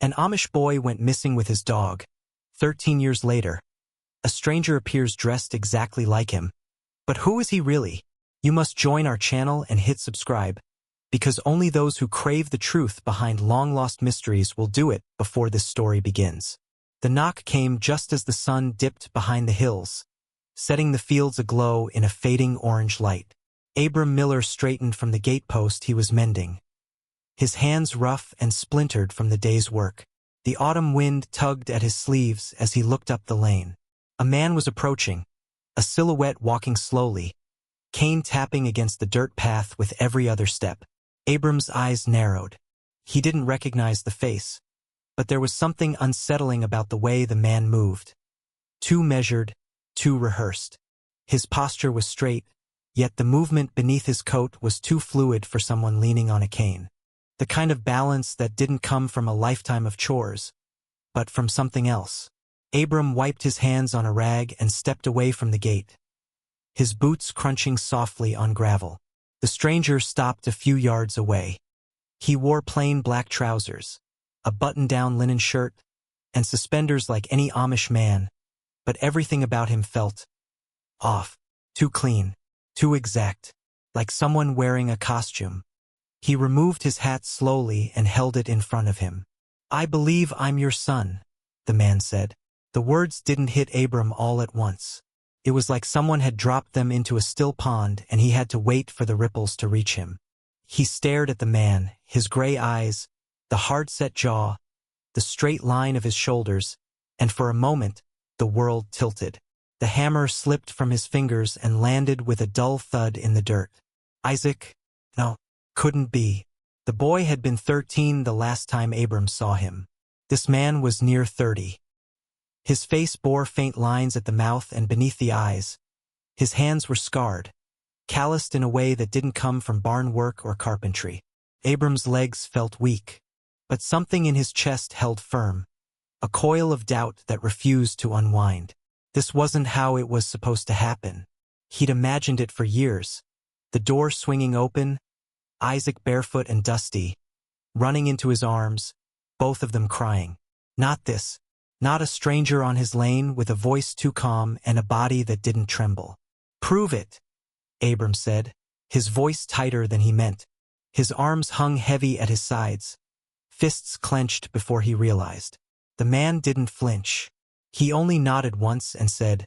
An Amish boy went missing with his dog. 13 years later, a stranger appears dressed exactly like him. But who is he really? You must join our channel and hit subscribe, because only those who crave the truth behind long-lost mysteries will do it before this story begins. The knock came just as the sun dipped behind the hills, setting the fields aglow in a fading orange light. Abram Miller straightened from the gatepost he was mending, his hands rough and splintered from the day's work. The autumn wind tugged at his sleeves as he looked up the lane. A man was approaching, a silhouette walking slowly, cane tapping against the dirt path with every other step. Abram's eyes narrowed. He didn't recognize the face, but there was something unsettling about the way the man moved. Too measured, too rehearsed. His posture was straight, yet the movement beneath his coat was too fluid for someone leaning on a cane. The kind of balance that didn't come from a lifetime of chores, but from something else. Abram wiped his hands on a rag and stepped away from the gate, his boots crunching softly on gravel. The stranger stopped a few yards away. He wore plain black trousers, a button-down linen shirt, and suspenders like any Amish man, but everything about him felt off, too clean, too exact, like someone wearing a costume. He removed his hat slowly and held it in front of him. "I believe I'm your son," the man said. The words didn't hit Abram all at once. It was like someone had dropped them into a still pond and he had to wait for the ripples to reach him. He stared at the man, his gray eyes, the hard-set jaw, the straight line of his shoulders, and for a moment, the world tilted. The hammer slipped from his fingers and landed with a dull thud in the dirt. Isaac? No, couldn't be. The boy had been 13 the last time Abram saw him. This man was near 30. His face bore faint lines at the mouth and beneath the eyes. His hands were scarred, calloused in a way that didn't come from barn work or carpentry. Abram's legs felt weak, but something in his chest held firm, a coil of doubt that refused to unwind. This wasn't how it was supposed to happen. He'd imagined it for years. The door swinging open, Isaac barefoot and dusty, running into his arms, both of them crying. Not this. Not a stranger on his lane with a voice too calm and a body that didn't tremble. "Prove it," Abram said, his voice tighter than he meant. His arms hung heavy at his sides, fists clenched before he realized. The man didn't flinch. He only nodded once and said,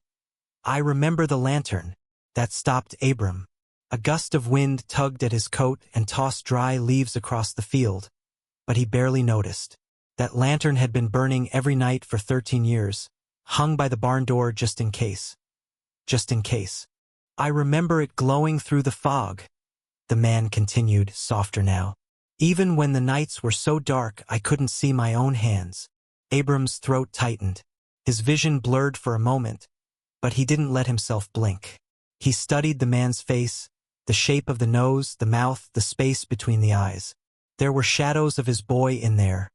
"I remember the lantern." That stopped Abram. A gust of wind tugged at his coat and tossed dry leaves across the field, but he barely noticed. That lantern had been burning every night for 13 years, hung by the barn door just in case. Just in case. "I remember it glowing through the fog," the man continued, softer now. "Even when the nights were so dark I couldn't see my own hands." Abram's throat tightened. His vision blurred for a moment, but he didn't let himself blink. He studied the man's face, the shape of the nose, the mouth, the space between the eyes. There were shadows of his boy in there,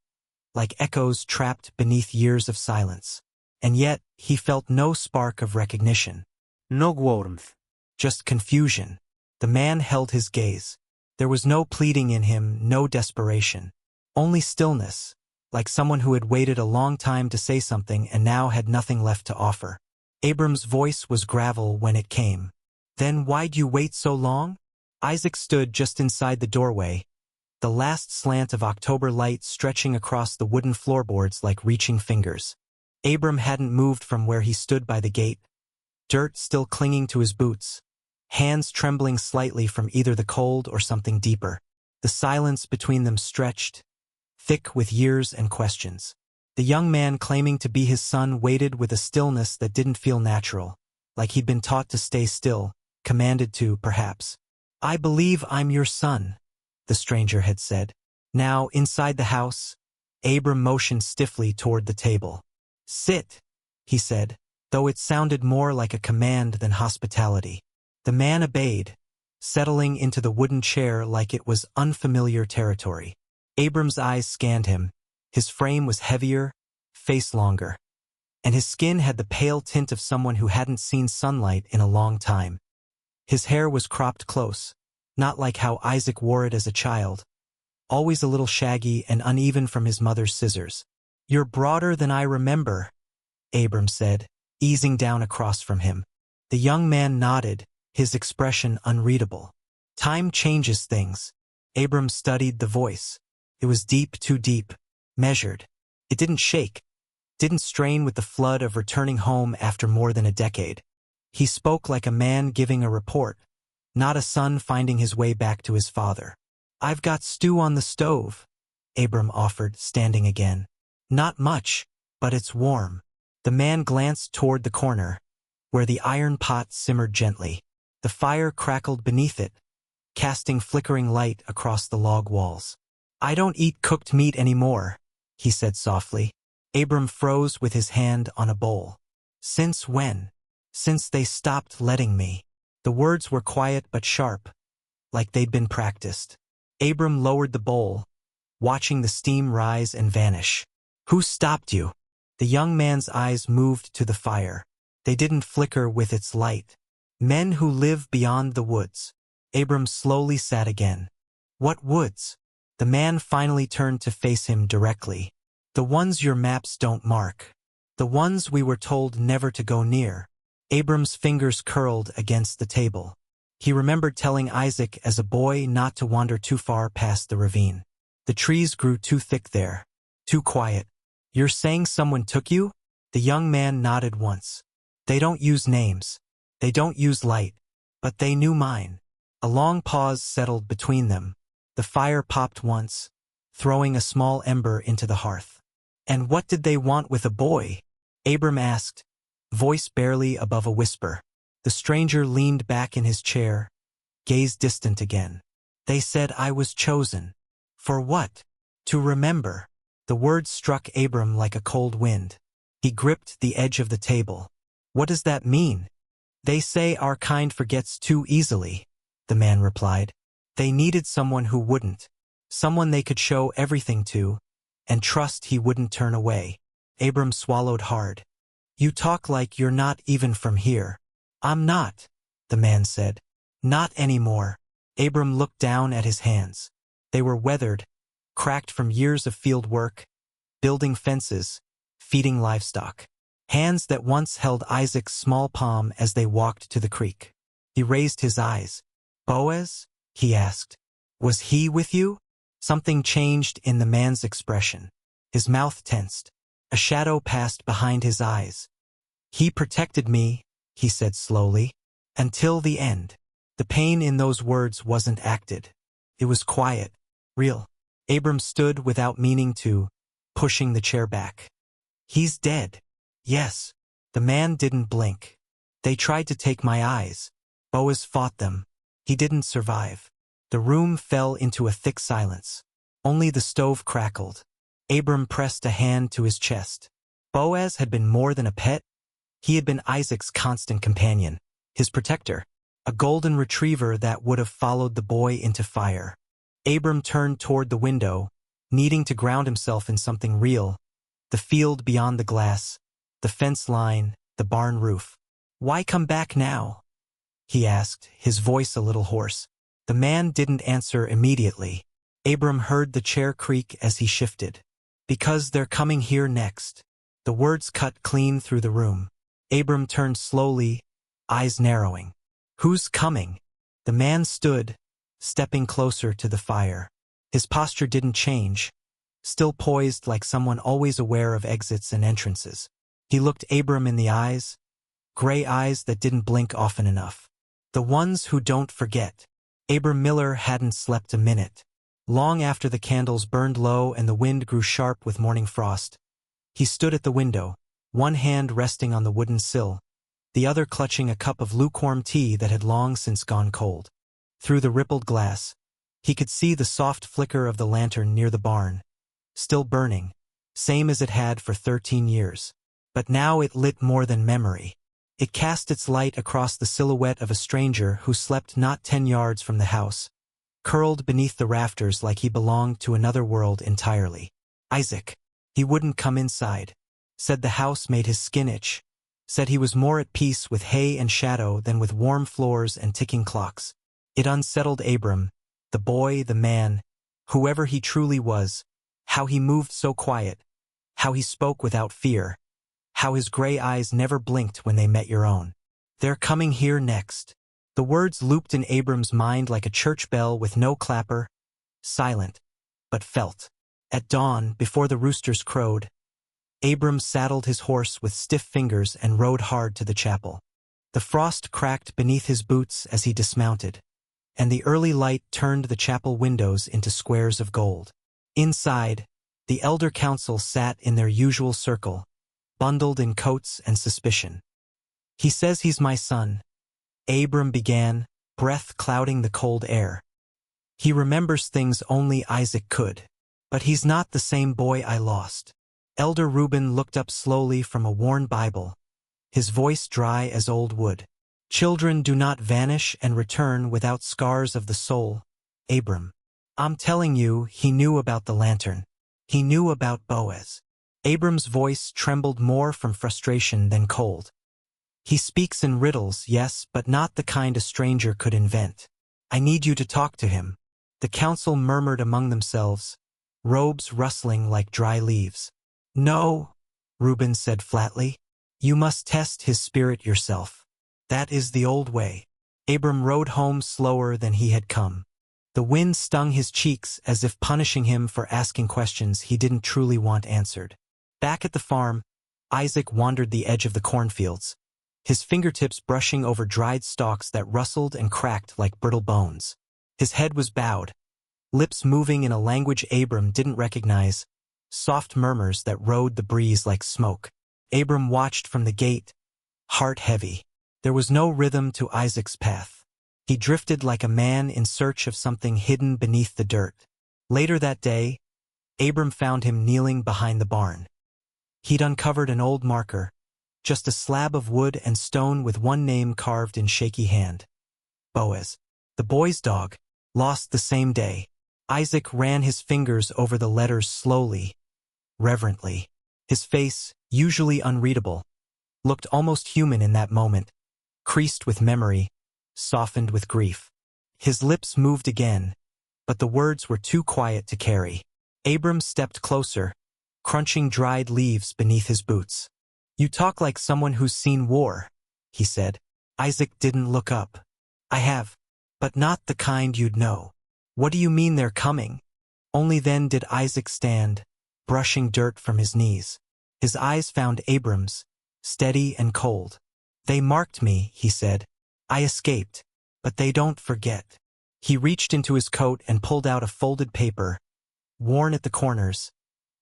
like echoes trapped beneath years of silence. And yet, he felt no spark of recognition. No warmth. Just confusion. The man held his gaze. There was no pleading in him, no desperation. Only stillness, like someone who had waited a long time to say something and now had nothing left to offer. Abram's voice was gravel when it came. "Then why'd you wait so long?" Isaac stood just inside the doorway, the last slant of October light stretching across the wooden floorboards like reaching fingers. Abram hadn't moved from where he stood by the gate, dirt still clinging to his boots, hands trembling slightly from either the cold or something deeper. The silence between them stretched, thick with years and questions. The young man claiming to be his son waited with a stillness that didn't feel natural, like he'd been taught to stay still, commanded to, perhaps. "I believe I'm your son," the stranger had said. Now, inside the house, Abram motioned stiffly toward the table. "Sit," he said, though it sounded more like a command than hospitality. The man obeyed, settling into the wooden chair like it was unfamiliar territory. Abram's eyes scanned him. His frame was heavier, face longer, and his skin had the pale tint of someone who hadn't seen sunlight in a long time. His hair was cropped close, not like how Isaac wore it as a child, always a little shaggy and uneven from his mother's scissors. "You're broader than I remember," Abram said, easing down across from him. The young man nodded, his expression unreadable. "Time changes things." Abram studied the voice. It was deep, too deep, measured. It didn't shake, didn't strain with the flood of returning home after more than a decade. He spoke like a man giving a report, not a son finding his way back to his father. "I've got stew on the stove," Abram offered, standing again. "Not much, but it's warm." The man glanced toward the corner, where the iron pot simmered gently. The fire crackled beneath it, casting flickering light across the log walls. "I don't eat cooked meat anymore," he said softly. Abram froze with his hand on a bowl. "Since when?" "Since they stopped letting me." The words were quiet but sharp, like they'd been practiced. Abram lowered the bowl, watching the steam rise and vanish. "Who stopped you?" The young man's eyes moved to the fire. They didn't flicker with its light. "Men who live beyond the woods." Abram slowly sat again. "What woods?" The man finally turned to face him directly. "The ones your maps don't mark. The ones we were told never to go near." Abram's fingers curled against the table. He remembered telling Isaac as a boy not to wander too far past the ravine. The trees grew too thick there, too quiet. "You're saying someone took you?" The young man nodded once. "They don't use names. They don't use light. But they knew mine." A long pause settled between them. The fire popped once, throwing a small ember into the hearth. "And what did they want with a boy?" Abram asked, voice barely above a whisper. The stranger leaned back in his chair, gaze distant again. "They said I was chosen." "For what?" "To remember." The words struck Abram like a cold wind. He gripped the edge of the table. "What does that mean?" "They say our kind forgets too easily," the man replied. "They needed someone who wouldn't, someone they could show everything to, and trust he wouldn't turn away." Abram swallowed hard. "You talk like you're not even from here." "I'm not," the man said. "Not anymore." Abram looked down at his hands. They were weathered, cracked from years of field work, building fences, feeding livestock. Hands that once held Isaac's small palm as they walked to the creek. He raised his eyes. "Boaz?" he asked. "Was he with you?" Something changed in the man's expression. His mouth tensed. A shadow passed behind his eyes. "He protected me," he said slowly, "until the end." The pain in those words wasn't acted. It was quiet, real. Abram stood without meaning to, pushing the chair back. "He's dead." "Yes." The man didn't blink. "They tried to take my eyes. Boaz fought them. He didn't survive." The room fell into a thick silence. Only the stove crackled. Abram pressed a hand to his chest. Boaz had been more than a pet. He had been Isaac's constant companion, his protector, a golden retriever that would have followed the boy into fire. Abram turned toward the window, needing to ground himself in something real. The field beyond the glass, the fence line, the barn roof. "Why come back now?" he asked, his voice a little hoarse. The man didn't answer immediately. Abram heard the chair creak as he shifted. "Because they're coming here next." The words cut clean through the room. Abram turned slowly, eyes narrowing. "Who's coming?" The man stood, stepping closer to the fire. His posture didn't change, still poised like someone always aware of exits and entrances. He looked Abram in the eyes, gray eyes that didn't blink often enough. "The ones who don't forget." Abram Miller hadn't slept a minute. Long after the candles burned low and the wind grew sharp with morning frost, he stood at the window, one hand resting on the wooden sill, the other clutching a cup of lukewarm tea that had long since gone cold. Through the rippled glass, he could see the soft flicker of the lantern near the barn, still burning, same as it had for 13 years. But now it lit more than memory. It cast its light across the silhouette of a stranger who slept not 10 yards from the house, curled beneath the rafters like he belonged to another world entirely. Isaac. He wouldn't come inside. Said the house made his skin itch. Said he was more at peace with hay and shadow than with warm floors and ticking clocks. It unsettled Abram, the boy, the man, Whoever he truly was, how he moved so quiet, how he spoke without fear, how his gray eyes never blinked when they met your own. They're coming here next. The words looped in Abram's mind like a church bell with no clapper, silent, but felt. At dawn, before the roosters crowed, Abram saddled his horse with stiff fingers and rode hard to the chapel. The frost cracked beneath his boots as he dismounted, and the early light turned the chapel windows into squares of gold. Inside, the elder council sat in their usual circle, bundled in coats and suspicion. "He says he's my son," Abram began, breath clouding the cold air. "He remembers things only Isaac could. But he's not the same boy I lost." Elder Reuben looked up slowly from a worn Bible, his voice dry as old wood. "Children do not vanish and return without scars of the soul, Abram. I'm telling you, he knew about the lantern. He knew about Boaz." Abram's voice trembled more from frustration than cold. "He speaks in riddles, yes, but not the kind a stranger could invent. I need you to talk to him." The council murmured among themselves, robes rustling like dry leaves. "No," Reuben said flatly. "You must test his spirit yourself. That is the old way." Abram rode home slower than he had come. The wind stung his cheeks as if punishing him for asking questions he didn't truly want answered. Back at the farm, Isaac wandered the edge of the cornfields, his fingertips brushing over dried stalks that rustled and cracked like brittle bones. His head was bowed, lips moving in a language Abram didn't recognize, soft murmurs that rode the breeze like smoke. Abram watched from the gate, heart heavy. There was no rhythm to Isaac's path. He drifted like a man in search of something hidden beneath the dirt. Later that day, Abram found him kneeling behind the barn. He'd uncovered an old marker, just a slab of wood and stone with one name carved in shaky hand. Boaz, the boy's dog, lost the same day. Isaac ran his fingers over the letters slowly, reverently. His face, usually unreadable, looked almost human in that moment, creased with memory, softened with grief. His lips moved again, but the words were too quiet to carry. Abram stepped closer, crunching dried leaves beneath his boots. "You talk like someone who's seen war," he said. Isaac didn't look up. "I have, but not the kind you'd know." "What do you mean they're coming?" Only then did Isaac stand, brushing dirt from his knees. His eyes found Abram's, steady and cold. "They marked me," he said. "I escaped, but they don't forget." He reached into his coat and pulled out a folded paper, worn at the corners,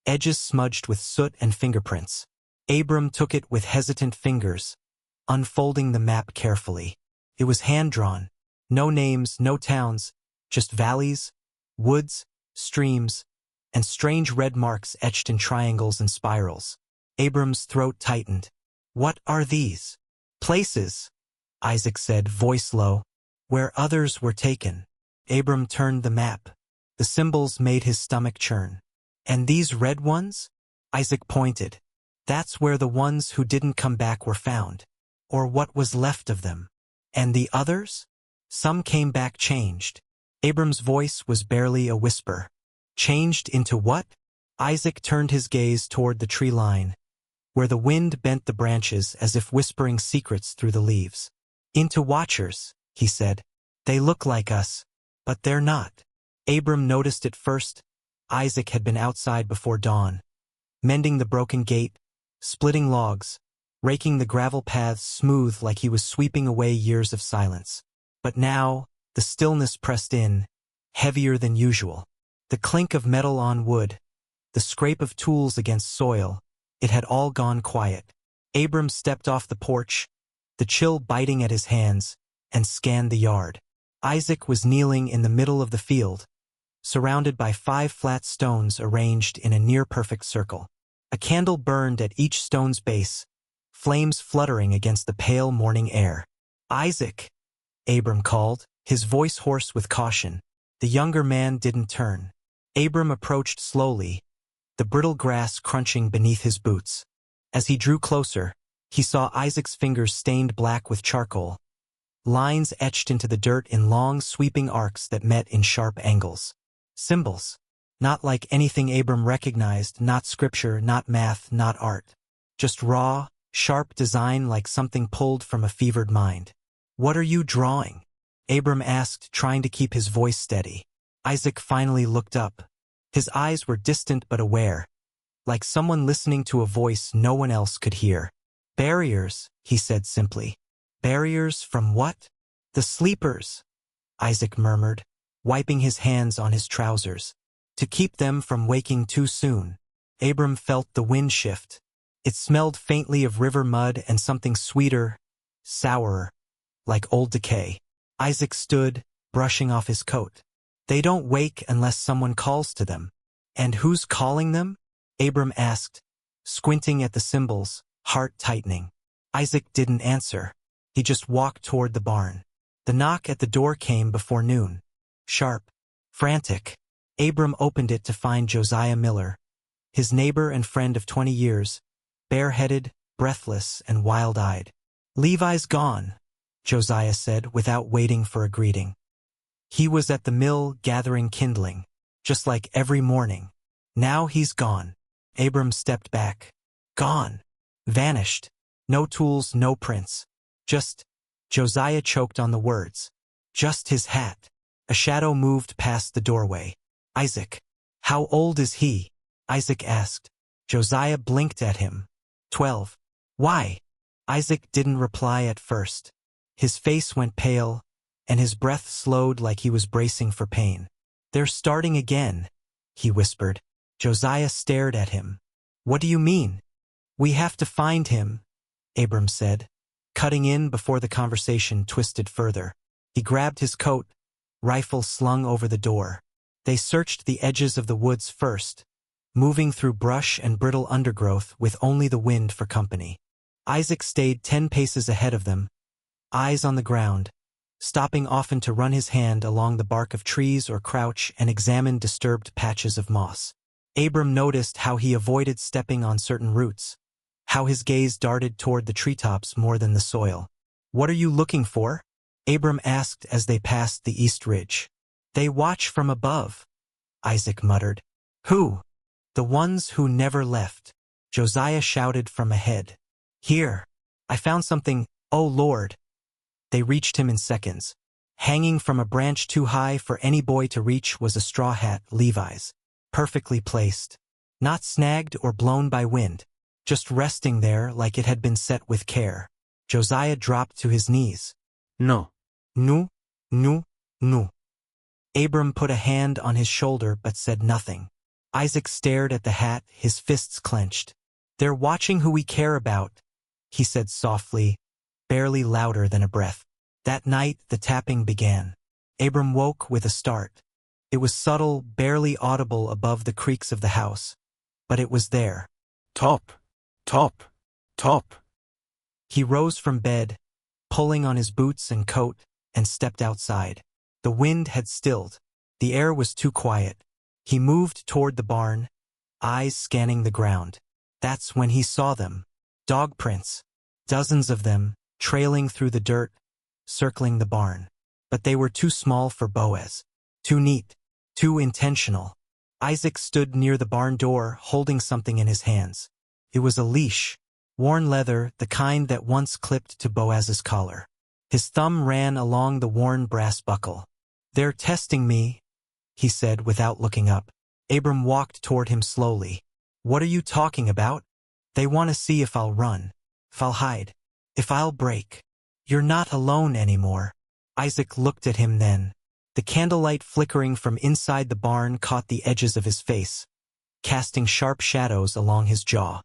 edges smudged with soot and fingerprints. Abram took it with hesitant fingers, unfolding the map carefully. It was hand-drawn. No names, no towns, just valleys, woods, streams, and strange red marks etched in triangles and spirals. Abram's throat tightened. "What are these?" "Places," Isaac said, voice low, "where others were taken." Abram turned the map. The symbols made his stomach churn. "And these red ones?" Isaac pointed. "That's where the ones who didn't come back were found, or what was left of them. And the others? Some came back changed." Abram's voice was barely a whisper. "Changed into what?" Isaac turned his gaze toward the tree line, where the wind bent the branches as if whispering secrets through the leaves. "Into watchers," he said. "They look like us, but they're not." Abram noticed it first. Isaac had been outside before dawn, mending the broken gate, splitting logs, raking the gravel paths smooth like he was sweeping away years of silence. But now, the stillness pressed in, heavier than usual. The clink of metal on wood, the scrape of tools against soil, it had all gone quiet. Abram stepped off the porch, the chill biting at his hands, and scanned the yard. Isaac was kneeling in the middle of the field, surrounded by 5 flat stones arranged in a near-perfect circle. A candle burned at each stone's base, flames fluttering against the pale morning air. "Isaac," Abram called, his voice hoarse with caution. The younger man didn't turn. Abram approached slowly, the brittle grass crunching beneath his boots. As he drew closer, he saw Isaac's fingers stained black with charcoal, lines etched into the dirt in long sweeping arcs that met in sharp angles. Symbols. Not like anything Abram recognized, not scripture, not math, not art. Just raw, sharp design like something pulled from a fevered mind. "What are you drawing?" Abram asked, trying to keep his voice steady. Isaac finally looked up. His eyes were distant but aware, like someone listening to a voice no one else could hear. "Barriers," he said simply. "Barriers from what?" "The sleepers," Isaac murmured, wiping his hands on his trousers. "To keep them from waking too soon." Abram felt the wind shift. It smelled faintly of river mud and something sweeter, sourer, like old decay. Isaac stood, brushing off his coat. "They don't wake unless someone calls to them." "And who's calling them?" Abram asked, squinting at the symbols, heart tightening. Isaac didn't answer. He just walked toward the barn. The knock at the door came before noon. Sharp, frantic. Abram opened it to find Josiah Miller, his neighbor and friend of 20 years, bareheaded, breathless, and wild-eyed. "Levi's gone," Josiah said without waiting for a greeting. "He was at the mill gathering kindling, just like every morning. Now he's gone." Abram stepped back. "Gone. Vanished. No tools, no prints. Just," Josiah choked on the words, "just his hat." A shadow moved past the doorway. "Isaac." "How old is he?" Isaac asked. Josiah blinked at him. 12. "Why?" Isaac didn't reply at first. His face went pale, and his breath slowed like he was bracing for pain. "They're starting again," he whispered. Josiah stared at him. "What do you mean?" "We have to find him," Abram said, cutting in before the conversation twisted further. He grabbed his coat, rifle slung over the door. They searched the edges of the woods first, moving through brush and brittle undergrowth with only the wind for company. Isaac stayed 10 paces ahead of them, eyes on the ground, stopping often to run his hand along the bark of trees or crouch and examine disturbed patches of moss. Abram noticed how he avoided stepping on certain roots, how his gaze darted toward the treetops more than the soil. "What are you looking for?" Abram asked as they passed the east ridge. "They watch from above," Isaac muttered. "Who?" "The ones who never left," Josiah shouted from ahead. "Here. I found something, oh Lord." They reached him in seconds. Hanging from a branch too high for any boy to reach was a straw hat, Levi's. Perfectly placed. Not snagged or blown by wind. Just resting there like it had been set with care. Josiah dropped to his knees. "No. No, no, no." Abram put a hand on his shoulder but said nothing. Isaac stared at the hat, his fists clenched. "They're watching who we care about," he said softly, barely louder than a breath. That night the tapping began. Abram woke with a start. It was subtle, barely audible above the creaks of the house. But it was there. "Top, top, top." He rose from bed, pulling on his boots and coat, and stepped outside. The wind had stilled. The air was too quiet. He moved toward the barn, eyes scanning the ground. That's when he saw them. Dog prints. Dozens of them, trailing through the dirt, circling the barn. But they were too small for Boaz. Too neat. Too intentional. Isaac stood near the barn door, holding something in his hands. It was a leash. Worn leather, the kind that once clipped to Boaz's collar. His thumb ran along the worn brass buckle. "They're testing me," he said without looking up. Abram walked toward him slowly. "What are you talking about?" "They want to see if I'll run. If I'll hide. If I'll break." "You're not alone anymore." Isaac looked at him then. The candlelight flickering from inside the barn caught the edges of his face, casting sharp shadows along his jaw.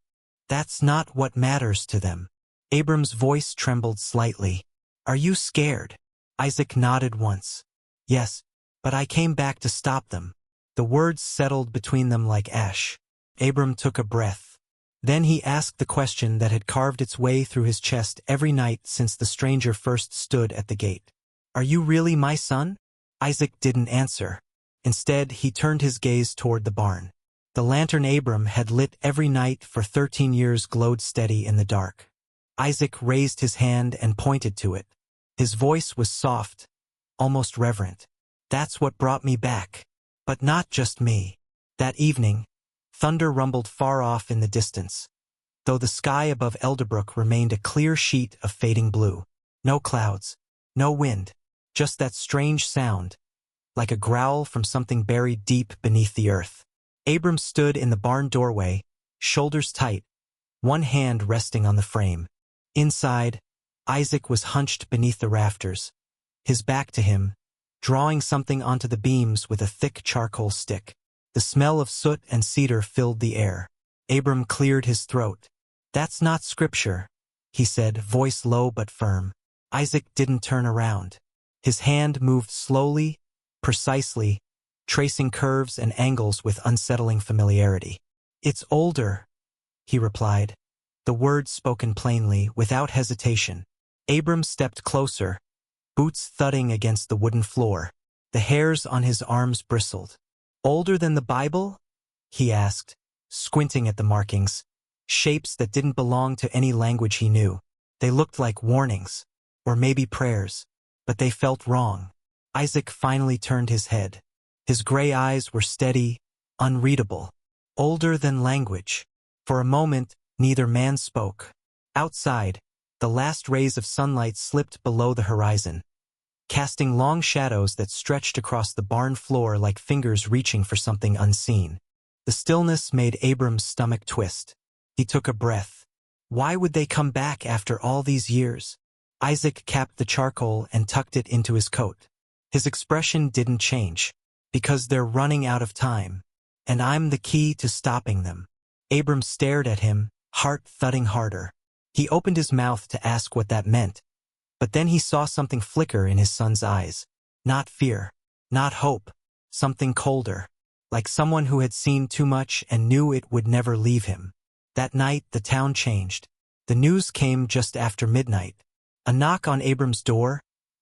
"That's not what matters to them." Abram's voice trembled slightly. "Are you scared?" Isaac nodded once. "Yes, but I came back to stop them." The words settled between them like ash. Abram took a breath. Then he asked the question that had carved its way through his chest every night since the stranger first stood at the gate. "Are you really my son?" Isaac didn't answer. Instead, he turned his gaze toward the barn. The lantern Abram had lit every night for 13 years glowed steady in the dark. Isaac raised his hand and pointed to it. His voice was soft, almost reverent. "That's what brought me back." But not just me. That evening, thunder rumbled far off in the distance, though the sky above Elderbrook remained a clear sheet of fading blue. No clouds, no wind, just that strange sound, like a growl from something buried deep beneath the earth. Abram stood in the barn doorway, shoulders tight, one hand resting on the frame. Inside, Isaac was hunched beneath the rafters, his back to him, drawing something onto the beams with a thick charcoal stick. The smell of soot and cedar filled the air. Abram cleared his throat. "That's not scripture," he said, voice low but firm. Isaac didn't turn around. His hand moved slowly, precisely, tracing curves and angles with unsettling familiarity. "It's older," he replied, the words spoken plainly, without hesitation. Abram stepped closer, boots thudding against the wooden floor. The hairs on his arms bristled. "Older than the Bible?" he asked, squinting at the markings, shapes that didn't belong to any language he knew. They looked like warnings, or maybe prayers, but they felt wrong. Isaac finally turned his head. His gray eyes were steady, unreadable. "Older than language." For a moment, neither man spoke. Outside, the last rays of sunlight slipped below the horizon, casting long shadows that stretched across the barn floor like fingers reaching for something unseen. The stillness made Abram's stomach twist. He took a breath. Why would they come back after all these years? Isaac capped the charcoal and tucked it into his coat. His expression didn't change. "Because they're running out of time, and I'm the key to stopping them." Abram stared at him, heart thudding harder. He opened his mouth to ask what that meant, but then he saw something flicker in his son's eyes. Not fear, not hope, something colder, like someone who had seen too much and knew it would never leave him. That night, the town changed. The news came just after midnight. A knock on Abram's door,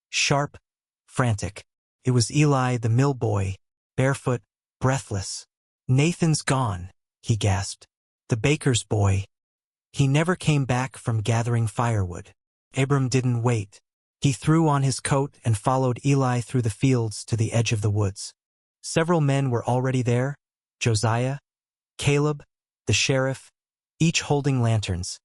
sharp, frantic. It was Eli, the mill boy, barefoot, breathless. "Nathan's gone," he gasped. "The baker's boy. He never came back from gathering firewood." Abram didn't wait. He threw on his coat and followed Eli through the fields to the edge of the woods. Several men were already there: Josiah, Caleb, the sheriff, each holding lanterns,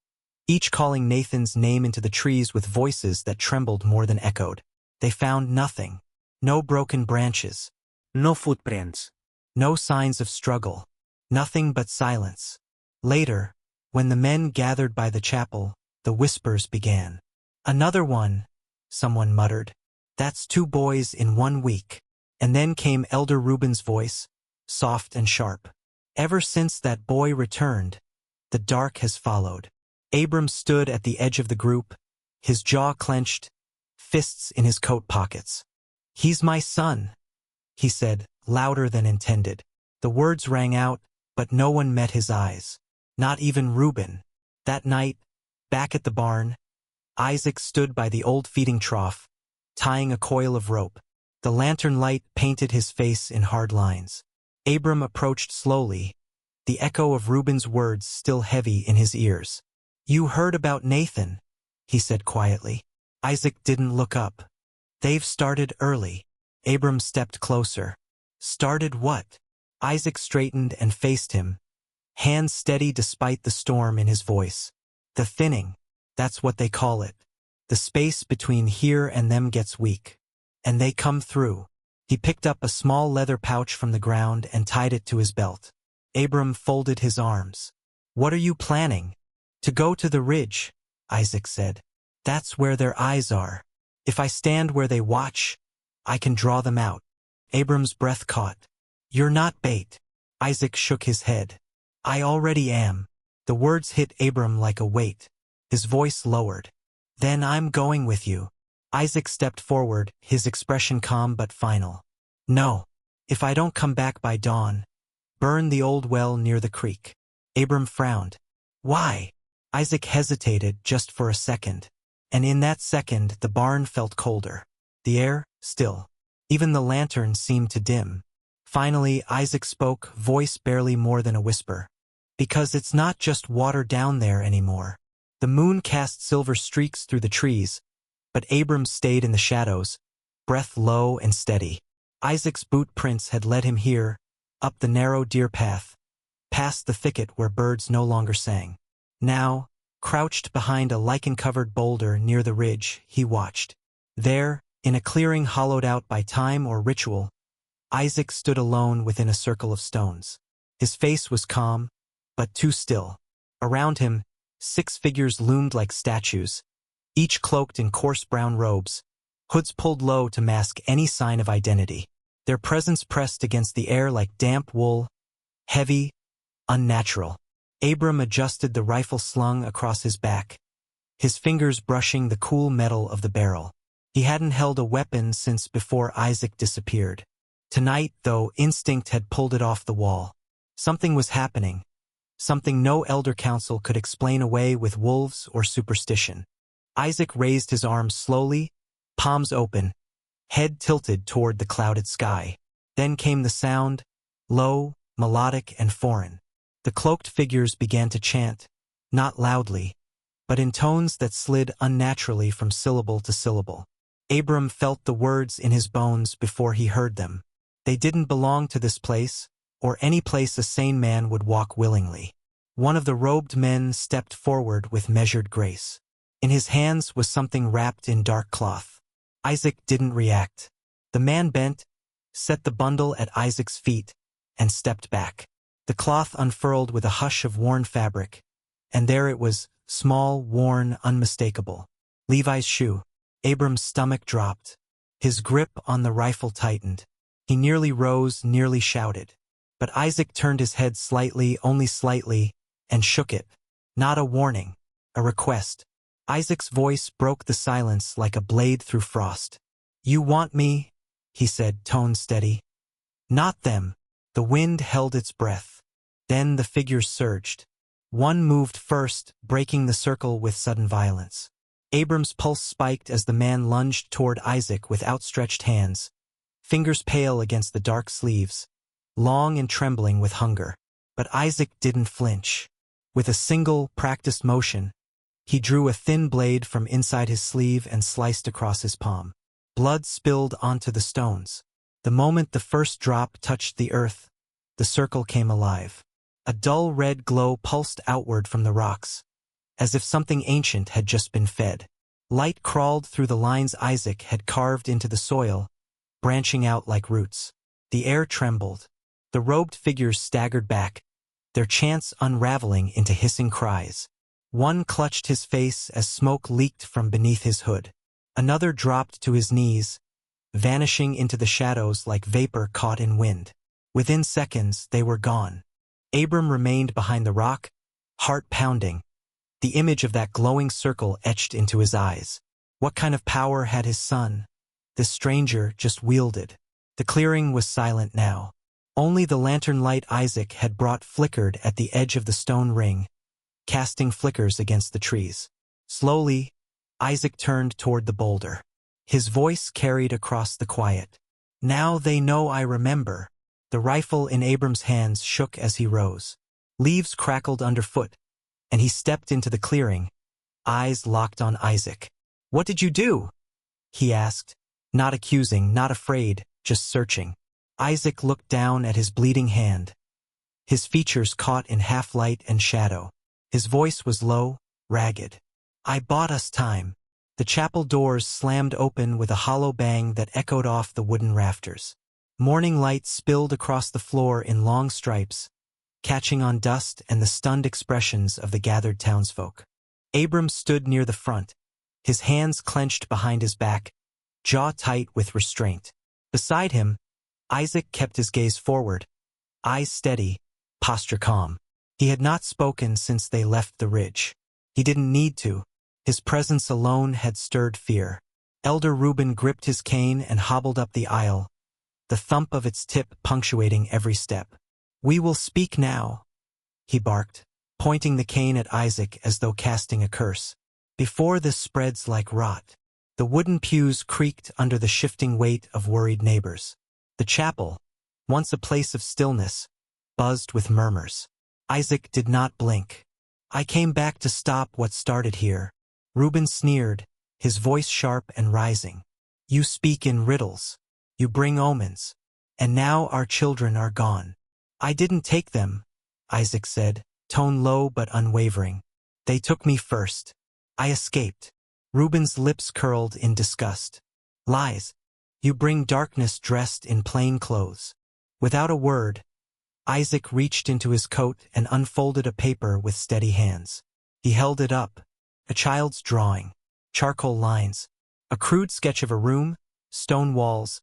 each calling Nathan's name into the trees with voices that trembled more than echoed. They found nothing. No broken branches. No footprints. No signs of struggle. Nothing but silence. Later, when the men gathered by the chapel, the whispers began. "Another one," someone muttered. "That's 2 boys in 1 week." And then came Elder Reuben's voice, soft and sharp. "Ever since that boy returned, the dark has followed." Abram stood at the edge of the group, his jaw clenched, fists in his coat pockets. "He's my son," he said, louder than intended. The words rang out, but no one met his eyes. Not even Reuben. That night, back at the barn, Isaac stood by the old feeding trough, tying a coil of rope. The lantern light painted his face in hard lines. Abram approached slowly, the echo of Reuben's words still heavy in his ears. "You heard about Nathan," he said quietly. Isaac didn't look up. "They've started early." Abram stepped closer. "Started what?" Isaac straightened and faced him, hands steady despite the storm in his voice. "The thinning, that's what they call it. The space between here and them gets weak. And they come through." He picked up a small leather pouch from the ground and tied it to his belt. Abram folded his arms. "What are you planning?" "To go to the ridge," Isaac said. "That's where their eyes are. If I stand where they watch, I can draw them out." Abram's breath caught. "You're not bait." Isaac shook his head. "I already am." The words hit Abram like a weight. His voice lowered. "Then I'm going with you." Isaac stepped forward, his expression calm but final. "No. If I don't come back by dawn, burn the old well near the creek." Abram frowned. "Why?" Isaac hesitated just for a second. And in that second, the barn felt colder. The air, still. Even the lantern seemed to dim. Finally, Isaac spoke, voice barely more than a whisper. "Because it's not just water down there anymore." The moon cast silver streaks through the trees, but Abram stayed in the shadows, breath low and steady. Isaac's boot prints had led him here, up the narrow deer path, past the thicket where birds no longer sang. Now, crouched behind a lichen-covered boulder near the ridge, he watched. There, in a clearing hollowed out by time or ritual, Isaac stood alone within a circle of stones. His face was calm, but too still. Around him, 6 figures loomed like statues, each cloaked in coarse brown robes, hoods pulled low to mask any sign of identity. Their presence pressed against the air like damp wool, heavy, unnatural. Abram adjusted the rifle slung across his back, his fingers brushing the cool metal of the barrel. He hadn't held a weapon since before Isaac disappeared. Tonight, though, instinct had pulled it off the wall. Something was happening, something no elder council could explain away with wolves or superstition. Isaac raised his arms slowly, palms open, head tilted toward the clouded sky. Then came the sound, low, melodic, and foreign. The cloaked figures began to chant, not loudly, but in tones that slid unnaturally from syllable to syllable. Abram felt the words in his bones before he heard them. They didn't belong to this place, or any place a sane man would walk willingly. One of the robed men stepped forward with measured grace. In his hands was something wrapped in dark cloth. Isaac didn't react. The man bent, set the bundle at Isaac's feet, and stepped back. The cloth unfurled with a hush of worn fabric, and there it was, small, worn, unmistakable. Levi's shoe. Abram's stomach dropped. His grip on the rifle tightened. He nearly rose, nearly shouted. But Isaac turned his head slightly, only slightly, and shook it. Not a warning, a request. Isaac's voice broke the silence like a blade through frost. "You want me?" he said, tone steady. "Not them." The wind held its breath. Then the figures surged. One moved first, breaking the circle with sudden violence. Abram's pulse spiked as the man lunged toward Isaac with outstretched hands, fingers pale against the dark sleeves, long and trembling with hunger. But Isaac didn't flinch. With a single, practiced motion, he drew a thin blade from inside his sleeve and sliced across his palm. Blood spilled onto the stones. The moment the first drop touched the earth, the circle came alive. A dull red glow pulsed outward from the rocks, as if something ancient had just been fed. Light crawled through the lines Isaac had carved into the soil, branching out like roots. The air trembled. The robed figures staggered back, their chants unraveling into hissing cries. One clutched his face as smoke leaked from beneath his hood. Another dropped to his knees, vanishing into the shadows like vapor caught in wind. Within seconds, they were gone. Abram remained behind the rock, heart pounding, the image of that glowing circle etched into his eyes. What kind of power had his son? This stranger just wielded. The clearing was silent now. Only the lantern light Isaac had brought flickered at the edge of the stone ring, casting flickers against the trees. Slowly, Isaac turned toward the boulder. His voice carried across the quiet. "Now they know I remember." The rifle in Abram's hands shook as he rose. Leaves crackled underfoot, and he stepped into the clearing, eyes locked on Isaac. "What did you do?" he asked, not accusing, not afraid, just searching. Isaac looked down at his bleeding hand, his features caught in half-light and shadow. His voice was low, ragged. "I bought us time." The chapel doors slammed open with a hollow bang that echoed off the wooden rafters. Morning light spilled across the floor in long stripes, catching on dust and the stunned expressions of the gathered townsfolk. Abram stood near the front, his hands clenched behind his back, jaw tight with restraint. Beside him, Isaac kept his gaze forward, eyes steady, posture calm. He had not spoken since they left the ridge. He didn't need to. His presence alone had stirred fear. Elder Reuben gripped his cane and hobbled up the aisle, the thump of its tip punctuating every step. "We will speak now," he barked, pointing the cane at Isaac as though casting a curse. "Before this spreads like rot." The wooden pews creaked under the shifting weight of worried neighbors. The chapel, once a place of stillness, buzzed with murmurs. Isaac did not blink. "I came back to stop what started here." Reuben sneered, his voice sharp and rising. "You speak in riddles. You bring omens. And now our children are gone. I didn't take them, Isaac said, tone low but unwavering. They took me first. I escaped. Reuben's lips curled in disgust. Lies. You bring darkness dressed in plain clothes. Without a word, Isaac reached into his coat and unfolded a paper with steady hands. He held it up. A child's drawing. Charcoal lines. A crude sketch of a room, stone walls,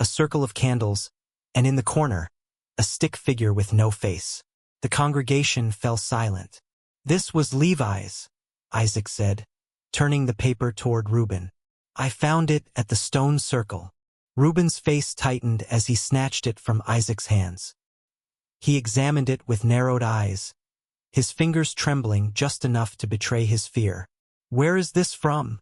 a circle of candles, and in the corner, a stick figure with no face. The congregation fell silent. This was Levi's, Isaac said, turning the paper toward Reuben. I found it at the stone circle. Reuben's face tightened as he snatched it from Isaac's hands. He examined it with narrowed eyes, his fingers trembling just enough to betray his fear. Where is this from?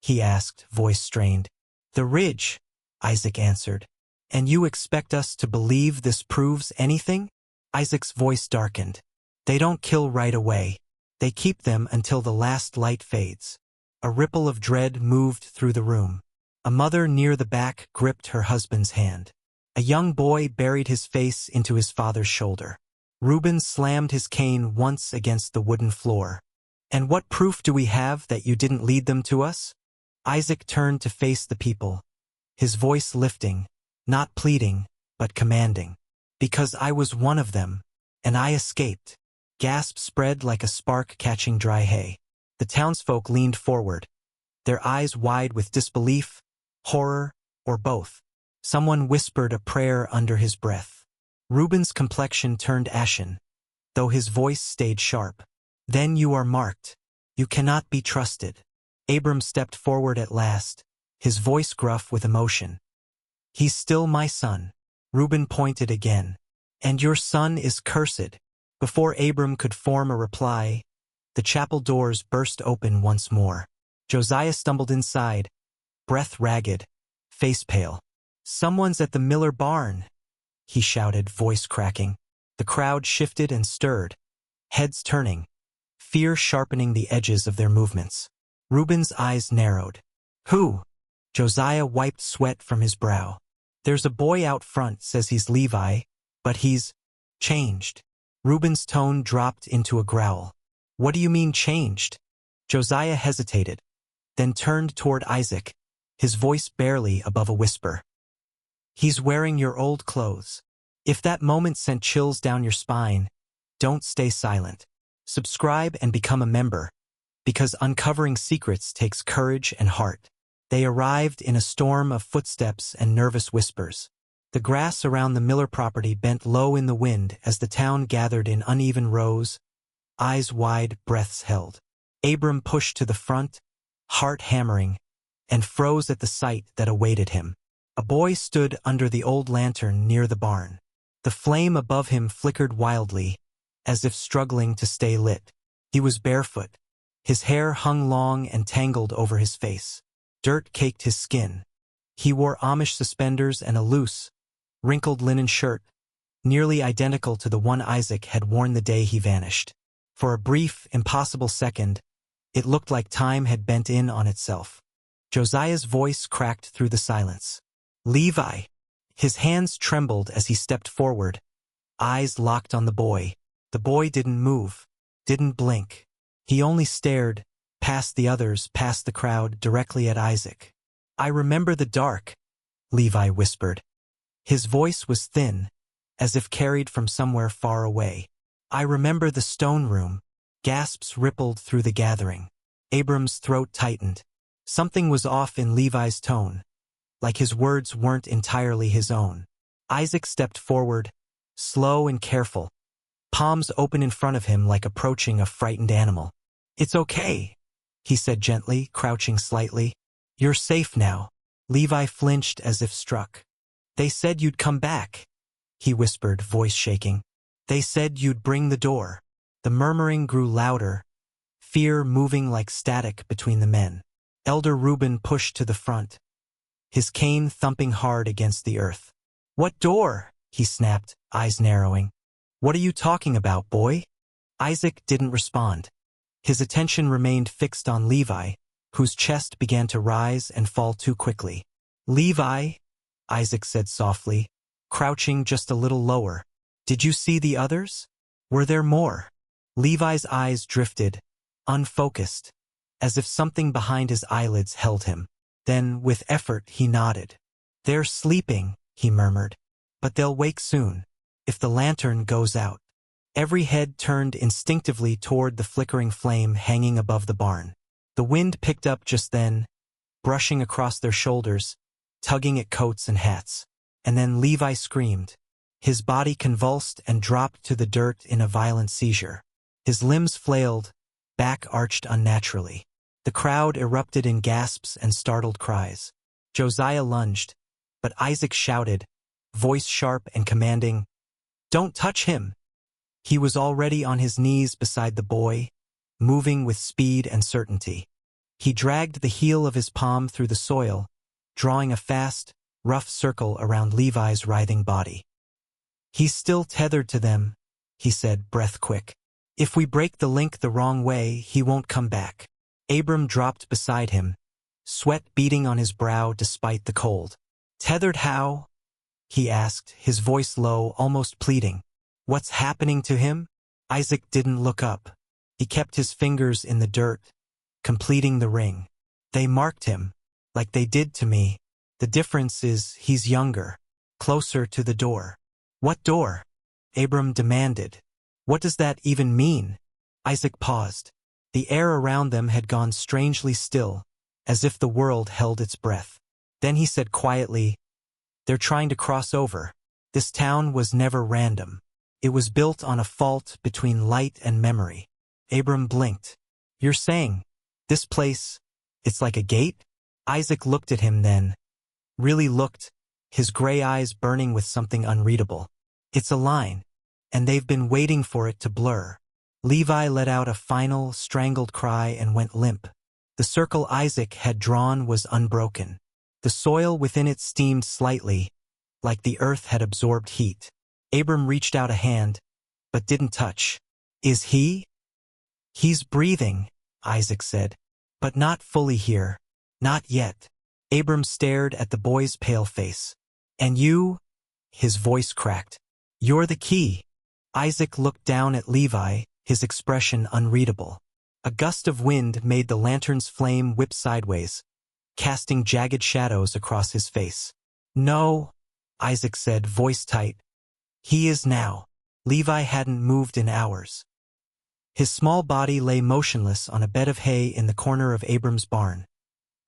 He asked, voice strained. The ridge, Isaac answered. And you expect us to believe this proves anything? Isaac's voice darkened. They don't kill right away. They keep them until the last light fades. A ripple of dread moved through the room. A mother near the back gripped her husband's hand. A young boy buried his face into his father's shoulder. Reuben slammed his cane once against the wooden floor. And what proof do we have that you didn't lead them to us? Isaac turned to face the people, his voice lifting, not pleading, but commanding. Because I was one of them, and I escaped. Gasps spread like a spark catching dry hay. The townsfolk leaned forward, their eyes wide with disbelief, horror, or both. Someone whispered a prayer under his breath. Reuben's complexion turned ashen, though his voice stayed sharp. Then you are marked. You cannot be trusted. Abram stepped forward at last, his voice gruff with emotion. He's still my son. Reuben pointed again. And your son is cursed. Before Abram could form a reply, the chapel doors burst open once more. Josiah stumbled inside, breath ragged, face pale. Someone's at the Miller barn, he shouted, voice cracking. The crowd shifted and stirred, heads turning, fear sharpening the edges of their movements. Reuben's eyes narrowed. Who? Josiah wiped sweat from his brow. There's a boy out front says he's Levi, but he's changed. Reuben's tone dropped into a growl. What do you mean changed? Josiah hesitated, then turned toward Isaac, his voice barely above a whisper. He's wearing your old clothes. If that moment sent chills down your spine, don't stay silent. Subscribe and become a member, because uncovering secrets takes courage and heart. They arrived in a storm of footsteps and nervous whispers. The grass around the Miller property bent low in the wind as the town gathered in uneven rows, eyes wide, breaths held. Abram pushed to the front, heart hammering, and froze at the sight that awaited him. A boy stood under the old lantern near the barn. The flame above him flickered wildly, as if struggling to stay lit. He was barefoot. His hair hung long and tangled over his face. Dirt caked his skin. He wore Amish suspenders and a loose, wrinkled linen shirt, nearly identical to the one Isaac had worn the day he vanished. For a brief, impossible second, it looked like time had bent in on itself. Josiah's voice cracked through the silence. Levi! His hands trembled as he stepped forward, eyes locked on the boy. The boy didn't move, didn't blink. He only stared, past the others, past the crowd, directly at Isaac. I remember the dark, Levi whispered. His voice was thin, as if carried from somewhere far away. I remember the stone room. Gasps rippled through the gathering. Abram's throat tightened. Something was off in Levi's tone, like his words weren't entirely his own. Isaac stepped forward, slow and careful, palms open in front of him like approaching a frightened animal. It's okay, he said gently, crouching slightly. You're safe now. Levi flinched as if struck. They said you'd come back, he whispered, voice shaking. They said you'd bring the door. The murmuring grew louder, fear moving like static between the men. Elder Reuben pushed to the front, his cane thumping hard against the earth. What door? He snapped, eyes narrowing. What are you talking about, boy? Isaac didn't respond. His attention remained fixed on Levi, whose chest began to rise and fall too quickly. Levi, Isaac said softly, crouching just a little lower. Did you see the others? Were there more? Levi's eyes drifted, unfocused, as if something behind his eyelids held him. Then, with effort, he nodded. They're sleeping, he murmured. But they'll wake soon, if the lantern goes out. Every head turned instinctively toward the flickering flame hanging above the barn. The wind picked up just then, brushing across their shoulders, tugging at coats and hats. And then Levi screamed. His body convulsed and dropped to the dirt in a violent seizure. His limbs flailed, back arched unnaturally. The crowd erupted in gasps and startled cries. Josiah lunged, but Isaac shouted, voice sharp and commanding, "Don't touch him!" He was already on his knees beside the boy, moving with speed and certainty. He dragged the heel of his palm through the soil, drawing a fast, rough circle around Levi's writhing body. "He's still tethered to them," he said, breath quick. "If we break the link the wrong way, he won't come back." Abram dropped beside him, sweat beading on his brow despite the cold. "Tethered how?" he asked, his voice low, almost pleading. "What's happening to him?" Isaac didn't look up. He kept his fingers in the dirt, completing the ring. "They marked him, like they did to me. The difference is he's younger, closer to the door." "What door?" Abram demanded. "What does that even mean?" Isaac paused. The air around them had gone strangely still, as if the world held its breath. Then he said quietly, "They're trying to cross over. This town was never random. It was built on a fault between light and memory." Abram blinked. "You're saying, this place, it's like a gate?" Isaac looked at him then. Really looked, his gray eyes burning with something unreadable. "It's a line, and they've been waiting for it to blur." Levi let out a final, strangled cry and went limp. The circle Isaac had drawn was unbroken. The soil within it steamed slightly, like the earth had absorbed heat. Abram reached out a hand, but didn't touch. "Is he?" "He's breathing," Isaac said. "But not fully here. Not yet." Abram stared at the boy's pale face. "And you?" His voice cracked. "You're the key." Isaac looked down at Levi, his expression unreadable. A gust of wind made the lantern's flame whip sideways, casting jagged shadows across his face. "No," Isaac said, voice tight. "He is now." Levi hadn't moved in hours. His small body lay motionless on a bed of hay in the corner of Abram's barn,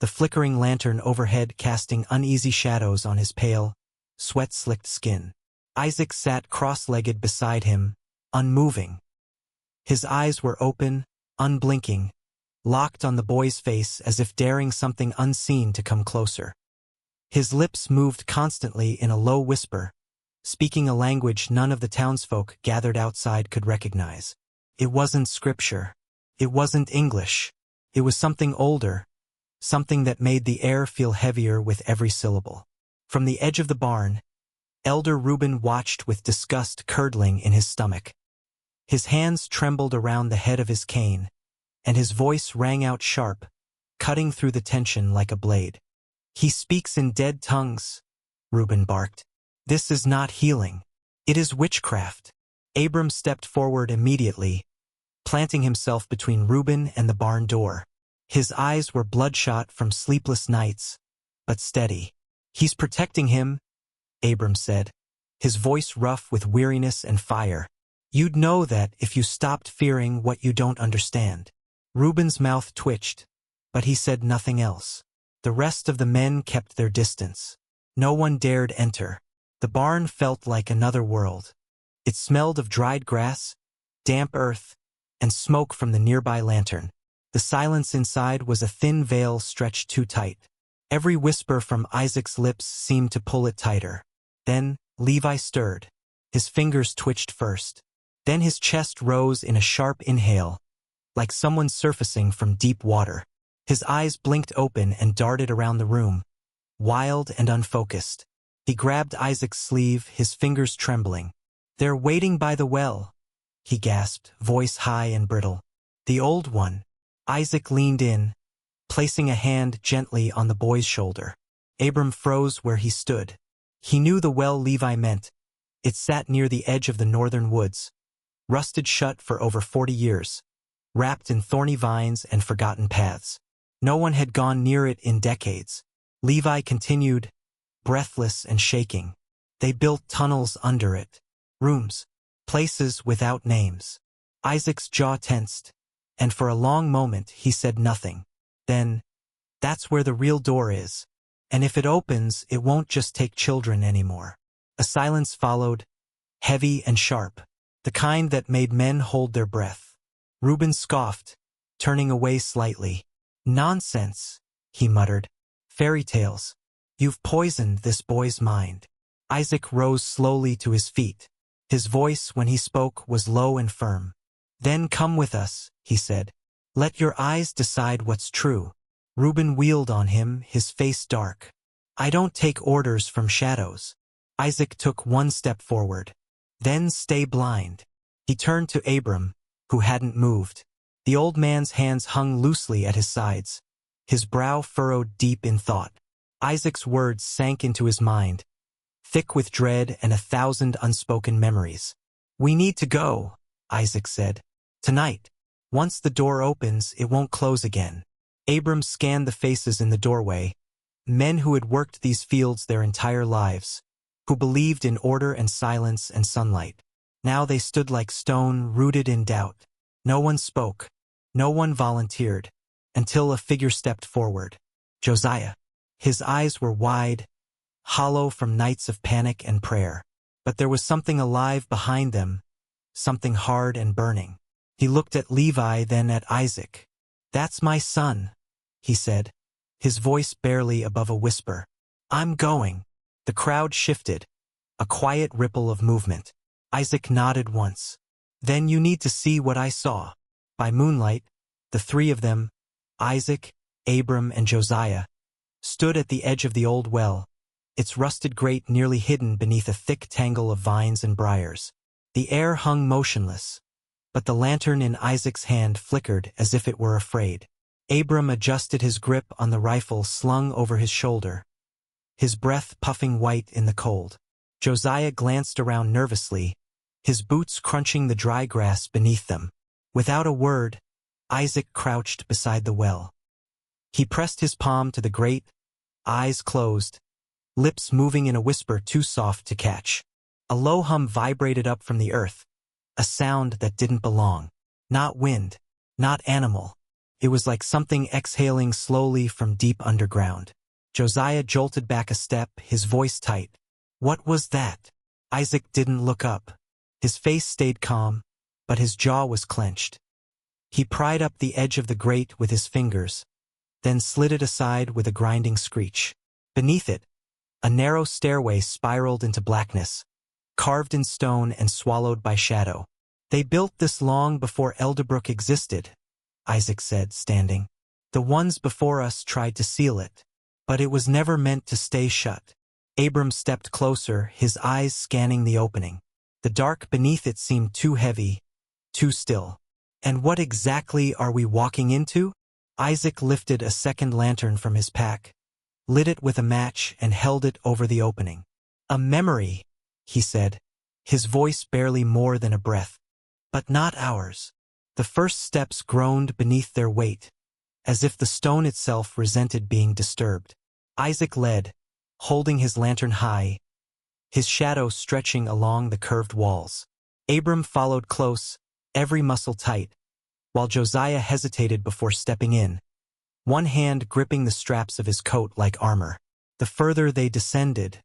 the flickering lantern overhead casting uneasy shadows on his pale, sweat-slicked skin. Isaac sat cross-legged beside him, unmoving. His eyes were open, unblinking, locked on the boy's face as if daring something unseen to come closer. His lips moved constantly in a low whisper, speaking a language none of the townsfolk gathered outside could recognize. It wasn't scripture. It wasn't English. It was something older, something that made the air feel heavier with every syllable. From the edge of the barn, Elder Reuben watched with disgust curdling in his stomach. His hands trembled around the head of his cane, and his voice rang out sharp, cutting through the tension like a blade. "He speaks in dead tongues," Reuben barked. "This is not healing. It is witchcraft." Abram stepped forward immediately, planting himself between Reuben and the barn door. His eyes were bloodshot from sleepless nights, but steady. "He's protecting him," Abram said, his voice rough with weariness and fire. "You'd know that if you stopped fearing what you don't understand." Reuben's mouth twitched, but he said nothing else. The rest of the men kept their distance. No one dared enter. The barn felt like another world. It smelled of dried grass, damp earth, and smoke from the nearby lantern. The silence inside was a thin veil stretched too tight. Every whisper from Isaac's lips seemed to pull it tighter. Then Levi stirred. His fingers twitched first. Then his chest rose in a sharp inhale, like someone surfacing from deep water. His eyes blinked open and darted around the room, wild and unfocused. He grabbed Isaac's sleeve, his fingers trembling. "They're waiting by the well," he gasped, voice high and brittle. "The old one." Isaac leaned in, placing a hand gently on the boy's shoulder. Abram froze where he stood. He knew the well Levi meant. It sat near the edge of the northern woods, rusted shut for over 40 years, wrapped in thorny vines and forgotten paths. No one had gone near it in decades. Levi continued, breathless and shaking. They built tunnels under it. Rooms. Places without names. Isaac's jaw tensed, and for a long moment he said nothing. Then, that's where the real door is. And if it opens, it won't just take children anymore. A silence followed, heavy and sharp, the kind that made men hold their breath. Reuben scoffed, turning away slightly. Nonsense, he muttered. Fairy tales. You've poisoned this boy's mind. Isaac rose slowly to his feet. His voice, when he spoke, was low and firm. Then come with us, he said. Let your eyes decide what's true. Reuben wheeled on him, his face dark. I don't take orders from shadows. Isaac took one step forward. Then stay blind. He turned to Abram, who hadn't moved. The old man's hands hung loosely at his sides, his brow furrowed deep in thought. Isaac's words sank into his mind, thick with dread and 1,000 unspoken memories. We need to go, Isaac said. Tonight. Once the door opens, it won't close again. Abram scanned the faces in the doorway, men who had worked these fields their entire lives, who believed in order and silence and sunlight. Now they stood like stone, rooted in doubt. No one spoke, no one volunteered, until a figure stepped forward. Josiah. His eyes were wide, hollow from nights of panic and prayer. But there was something alive behind them, something hard and burning. He looked at Levi, then at Isaac. That's my son, he said, his voice barely above a whisper. I'm going. The crowd shifted, a quiet ripple of movement. Isaac nodded once. Then you need to see what I saw. By moonlight, the three of them, Isaac, Abram, and Josiah, stood at the edge of the old well, its rusted grate nearly hidden beneath a thick tangle of vines and briars. The air hung motionless, but the lantern in Isaac's hand flickered as if it were afraid. Abram adjusted his grip on the rifle slung over his shoulder, his breath puffing white in the cold. Josiah glanced around nervously, his boots crunching the dry grass beneath them. Without a word, Isaac crouched beside the well. He pressed his palm to the grate, eyes closed, lips moving in a whisper too soft to catch. A low hum vibrated up from the earth, a sound that didn't belong. Not wind, not animal. It was like something exhaling slowly from deep underground. Josiah jolted back a step, his voice tight. What was that? Isaac didn't look up. His face stayed calm, but his jaw was clenched. He pried up the edge of the grate with his fingers, then slid it aside with a grinding screech. Beneath it, a narrow stairway spiraled into blackness, carved in stone and swallowed by shadow. They built this long before Elderbrook existed, Isaac said, standing. The ones before us tried to seal it, but it was never meant to stay shut. Abram stepped closer, his eyes scanning the opening. The dark beneath it seemed too heavy, too still. And what exactly are we walking into? Isaac lifted a second lantern from his pack, lit it with a match and held it over the opening. A memory, he said, his voice barely more than a breath. But not ours. The first steps groaned beneath their weight, as if the stone itself resented being disturbed. Isaac led, holding his lantern high, his shadow stretching along the curved walls. Abram followed close, every muscle tight, while Josiah hesitated before stepping in, one hand gripping the straps of his coat like armor. The further they descended,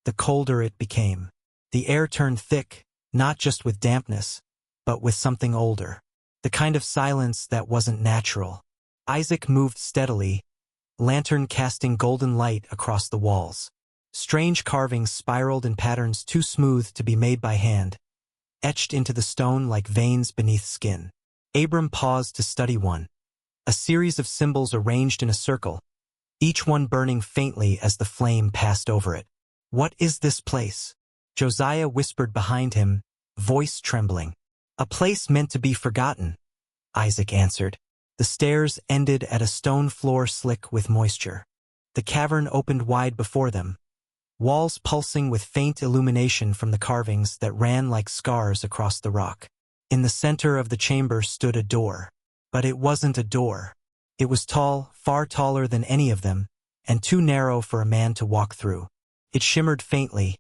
the colder it became. The air turned thick, not just with dampness, but with something older. The kind of silence that wasn't natural. Isaac moved steadily, lantern casting golden light across the walls. Strange carvings spiraled in patterns too smooth to be made by hand, etched into the stone like veins beneath skin. Abram paused to study one. A series of symbols arranged in a circle, each one burning faintly as the flame passed over it. What is this place? Josiah whispered behind him, voice trembling. A place meant to be forgotten, Isaac answered. The stairs ended at a stone floor slick with moisture. The cavern opened wide before them, walls pulsing with faint illumination from the carvings that ran like scars across the rock. In the center of the chamber stood a door. But it wasn't a door. It was tall, far taller than any of them, and too narrow for a man to walk through. It shimmered faintly,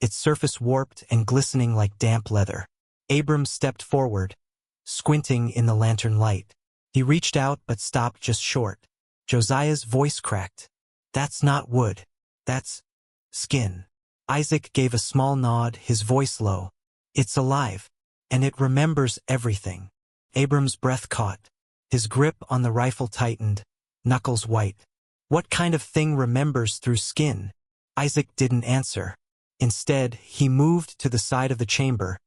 its surface warped and glistening like damp leather. Abram stepped forward, squinting in the lantern light. He reached out but stopped just short. Josiah's voice cracked. "That's not wood. That's skin." Isaac gave a small nod, his voice low. "It's alive, and it remembers everything." Abram's breath caught. His grip on the rifle tightened, knuckles white. "What kind of thing remembers through skin?" Isaac didn't answer. Instead, he moved to the side of the chamber,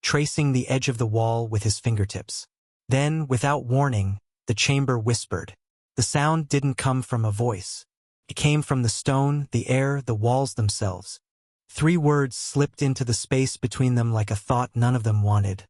tracing the edge of the wall with his fingertips. Then, without warning, the chamber whispered. The sound didn't come from a voice. It came from the stone, the air, the walls themselves. 3 words slipped into the space between them like a thought none of them wanted.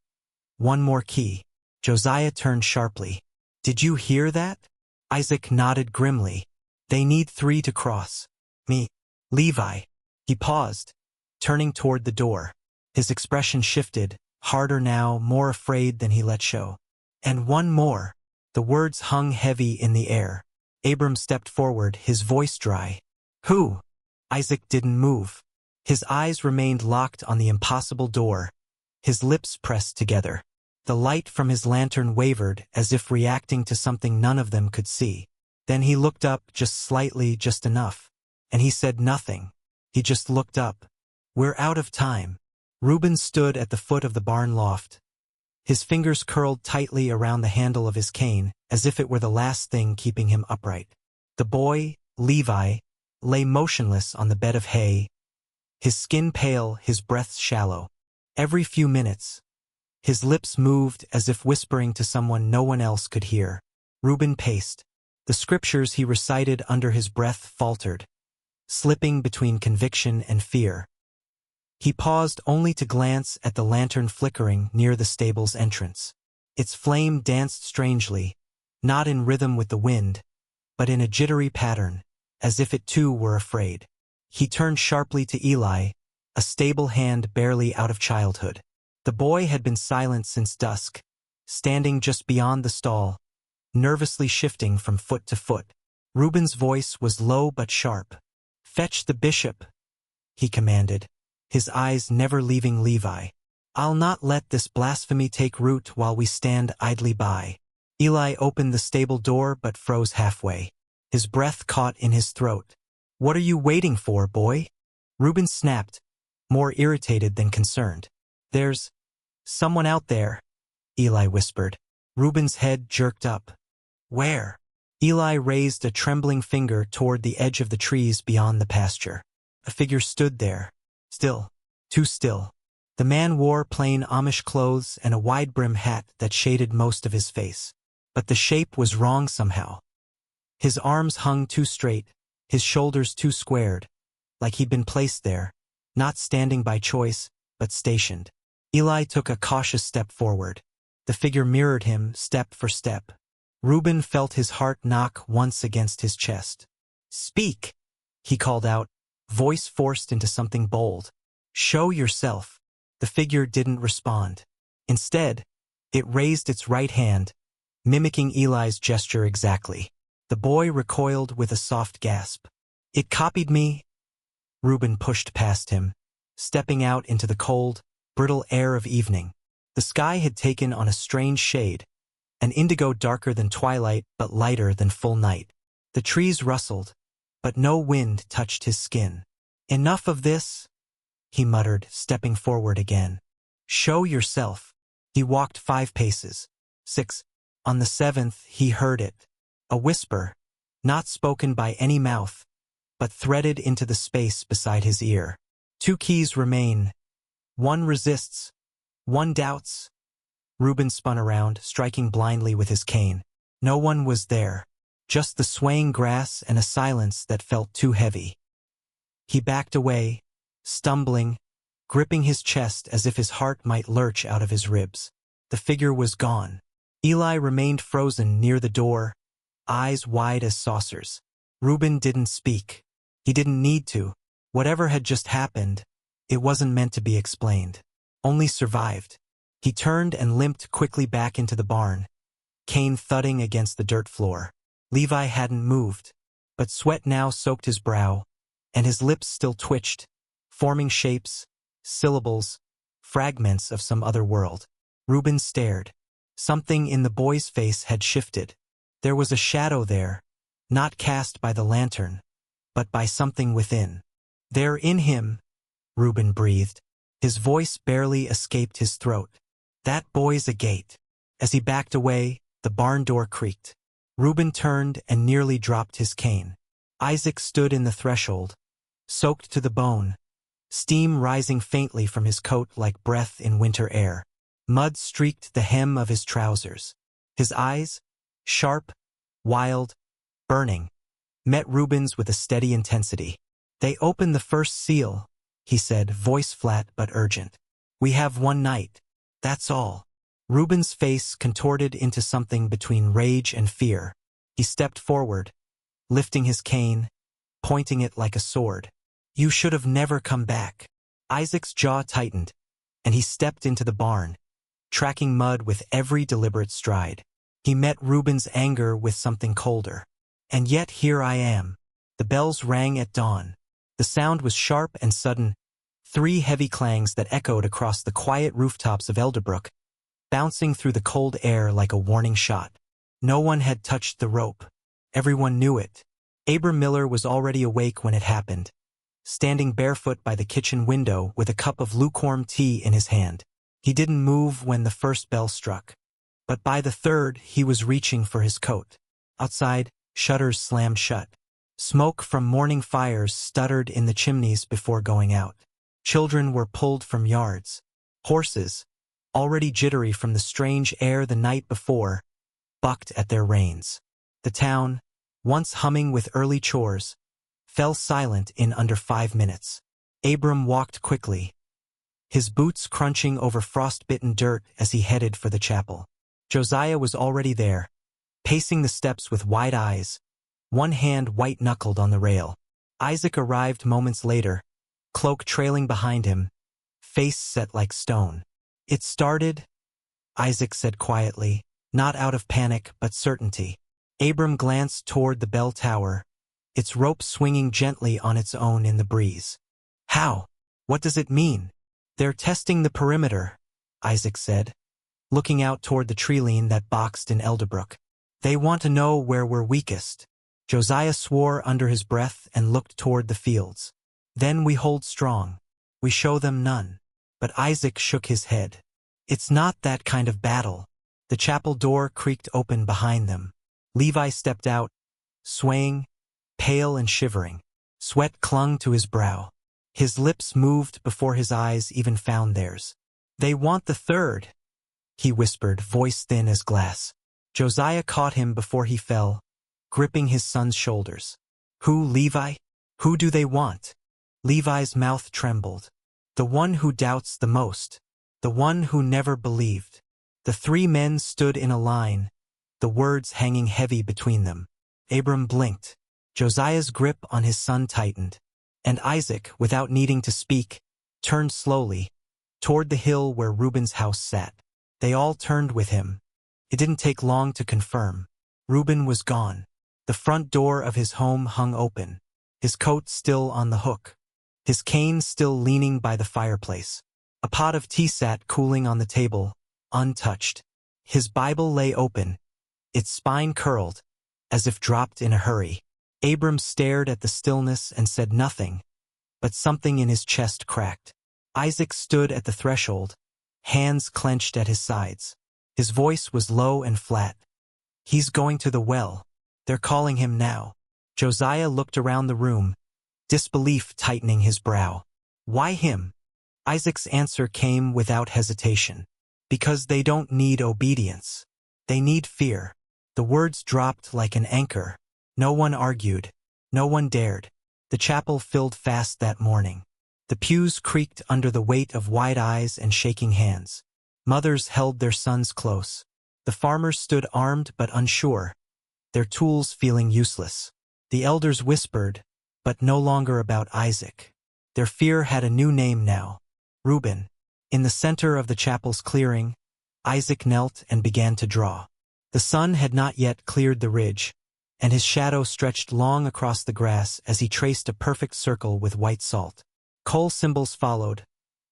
"One more key." Josiah turned sharply. "Did you hear that?" Isaac nodded grimly. "They need 3 to cross. Me. Levi." He paused, turning toward the door. His expression shifted, harder now, more afraid than he let show. "And one more." The words hung heavy in the air. Abram stepped forward, his voice dry. "Who?" Isaac didn't move. His eyes remained locked on the impossible door, his lips pressed together. The light from his lantern wavered, as if reacting to something none of them could see. Then he looked up, just slightly, just enough. And he said nothing. He just looked up. "We're out of time." Reuben stood at the foot of the barn loft. His fingers curled tightly around the handle of his cane, as if it were the last thing keeping him upright. The boy, Levi, lay motionless on the bed of hay, his skin pale, his breath shallow. Every few minutes, his lips moved as if whispering to someone no one else could hear. Reuben paced. The scriptures he recited under his breath faltered, slipping between conviction and fear. He paused only to glance at the lantern flickering near the stable's entrance. Its flame danced strangely, not in rhythm with the wind, but in a jittery pattern, as if it too were afraid. He turned sharply to Eli, a stable hand barely out of childhood. The boy had been silent since dusk, standing just beyond the stall, nervously shifting from foot to foot. Reuben's voice was low but sharp. "Fetch the bishop," he commanded, his eyes never leaving Levi. "I'll not let this blasphemy take root while we stand idly by." Eli opened the stable door but froze halfway. His breath caught in his throat. "What are you waiting for, boy?" Reuben snapped, more irritated than concerned. "There's someone out there," Eli whispered. Reuben's head jerked up. "Where?" Eli raised a trembling finger toward the edge of the trees beyond the pasture. A figure stood there, still, too still. The man wore plain Amish clothes and a wide-brim hat that shaded most of his face. But the shape was wrong somehow. His arms hung too straight, his shoulders too squared, like he'd been placed there, not standing by choice, but stationed. Eli took a cautious step forward. The figure mirrored him, step for step. Reuben felt his heart knock once against his chest. "Speak," he called out, voice forced into something bold. "Show yourself." The figure didn't respond. Instead, it raised its right hand, mimicking Eli's gesture exactly. The boy recoiled with a soft gasp. "It copied me." Reuben pushed past him, stepping out into the cold, brittle air of evening. The sky had taken on a strange shade, an indigo darker than twilight but lighter than full night. The trees rustled, but no wind touched his skin. "Enough of this," he muttered, stepping forward again. "Show yourself." He walked 5 paces, 6. On the 7th, he heard it. A whisper, not spoken by any mouth, but threaded into the space beside his ear. 2 keys remain. One resists, one doubts. Reuben spun around, striking blindly with his cane. No one was there, just the swaying grass and a silence that felt too heavy. He backed away, stumbling, gripping his chest as if his heart might lurch out of his ribs. The figure was gone. Eli remained frozen near the door, eyes wide as saucers. Reuben didn't speak. He didn't need to. Whatever had just happened, it wasn't meant to be explained. Only survived. He turned and limped quickly back into the barn, cane thudding against the dirt floor. Levi hadn't moved, but sweat now soaked his brow, and his lips still twitched, forming shapes, syllables, fragments of some other world. Reuben stared. Something in the boy's face had shifted. There was a shadow there, not cast by the lantern, but by something within. "They're in him," Reuben breathed. His voice barely escaped his throat. "That boy's a gate." As he backed away, the barn door creaked. Reuben turned and nearly dropped his cane. Isaac stood in the threshold, soaked to the bone, steam rising faintly from his coat like breath in winter air. Mud streaked the hem of his trousers. His eyes, sharp, wild, burning, met Reuben's with a steady intensity. "They opened the first seal," he said, voice flat but urgent. "We have one night. That's all." Reuben's face contorted into something between rage and fear. He stepped forward, lifting his cane, pointing it like a sword. "You should have never come back." Isaac's jaw tightened, and he stepped into the barn, tracking mud with every deliberate stride. He met Reuben's anger with something colder. "And yet here I am." The bells rang at dawn. The sound was sharp and sudden, 3 heavy clangs that echoed across the quiet rooftops of Elderbrook, bouncing through the cold air like a warning shot. No one had touched the rope. Everyone knew it. Abram Miller was already awake when it happened, standing barefoot by the kitchen window with a cup of lukewarm tea in his hand. He didn't move when the first bell struck, but by the third he was reaching for his coat. Outside, shutters slammed shut. Smoke from morning fires stuttered in the chimneys before going out. Children were pulled from yards. Horses, already jittery from the strange air the night before, bucked at their reins. The town, once humming with early chores, fell silent in under 5 minutes. Abram walked quickly, his boots crunching over frost-bitten dirt as he headed for the chapel. Josiah was already there, pacing the steps with wide eyes, one hand white-knuckled on the rail. Isaac arrived moments later, cloak trailing behind him, face set like stone. "It started," Isaac said quietly, not out of panic but certainty. Abram glanced toward the bell tower, its rope swinging gently on its own in the breeze. "How? What does it mean?" "They're testing the perimeter," Isaac said, looking out toward the tree-line that boxed in Elderbrook. "They want to know where we're weakest." Josiah swore under his breath and looked toward the fields. "Then we hold strong. We show them none." But Isaac shook his head. "It's not that kind of battle." The chapel door creaked open behind them. Levi stepped out, swaying, pale and shivering. Sweat clung to his brow. His lips moved before his eyes even found theirs. "They want the third," he whispered, voice thin as glass. Josiah caught him before he fell, gripping his son's shoulders. "Who, Levi? Who do they want?" Levi's mouth trembled. "The one who doubts the most. The one who never believed." The 3 men stood in a line, the words hanging heavy between them. Abram blinked. Josiah's grip on his son tightened, and Isaac, without needing to speak, turned slowly, toward the hill where Reuben's house sat. They all turned with him. It didn't take long to confirm. Reuben was gone. The front door of his home hung open, his coat still on the hook, his cane still leaning by the fireplace. A pot of tea sat cooling on the table, untouched. His Bible lay open, its spine curled, as if dropped in a hurry. Abram stared at the stillness and said nothing, but something in his chest cracked. Isaac stood at the threshold, hands clenched at his sides. His voice was low and flat. "He's going to the well. They're calling him now." Josiah looked around the room, disbelief tightening his brow. "Why him?" Isaac's answer came without hesitation. "Because they don't need obedience. They need fear." The words dropped like an anchor. No one argued. No one dared. The chapel filled fast that morning. The pews creaked under the weight of wide eyes and shaking hands. Mothers held their sons close. The farmers stood armed but unsure, their tools feeling useless. The elders whispered, but no longer about Isaac. Their fear had a new name now. Reuben. In the center of the chapel's clearing, Isaac knelt and began to draw. The sun had not yet cleared the ridge, and his shadow stretched long across the grass as he traced a perfect circle with white salt. Coal symbols followed,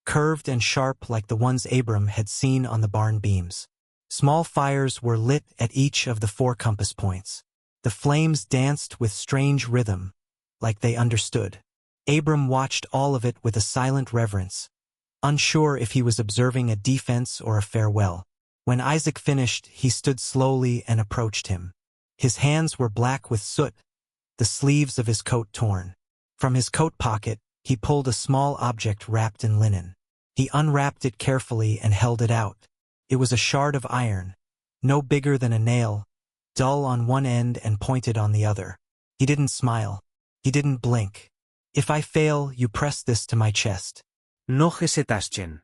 curved and sharp like the ones Abram had seen on the barn beams. Small fires were lit at each of the 4 compass points. The flames danced with strange rhythm, like they understood. Abram watched all of it with a silent reverence, unsure if he was observing a defense or a farewell. When Isaac finished, he stood slowly and approached him. His hands were black with soot, the sleeves of his coat torn. From his coat pocket, he pulled a small object wrapped in linen. He unwrapped it carefully and held it out. It was a shard of iron, no bigger than a nail, dull on one end and pointed on the other. He didn't smile. He didn't blink. If I fail, you press this to my chest. No hesitaste.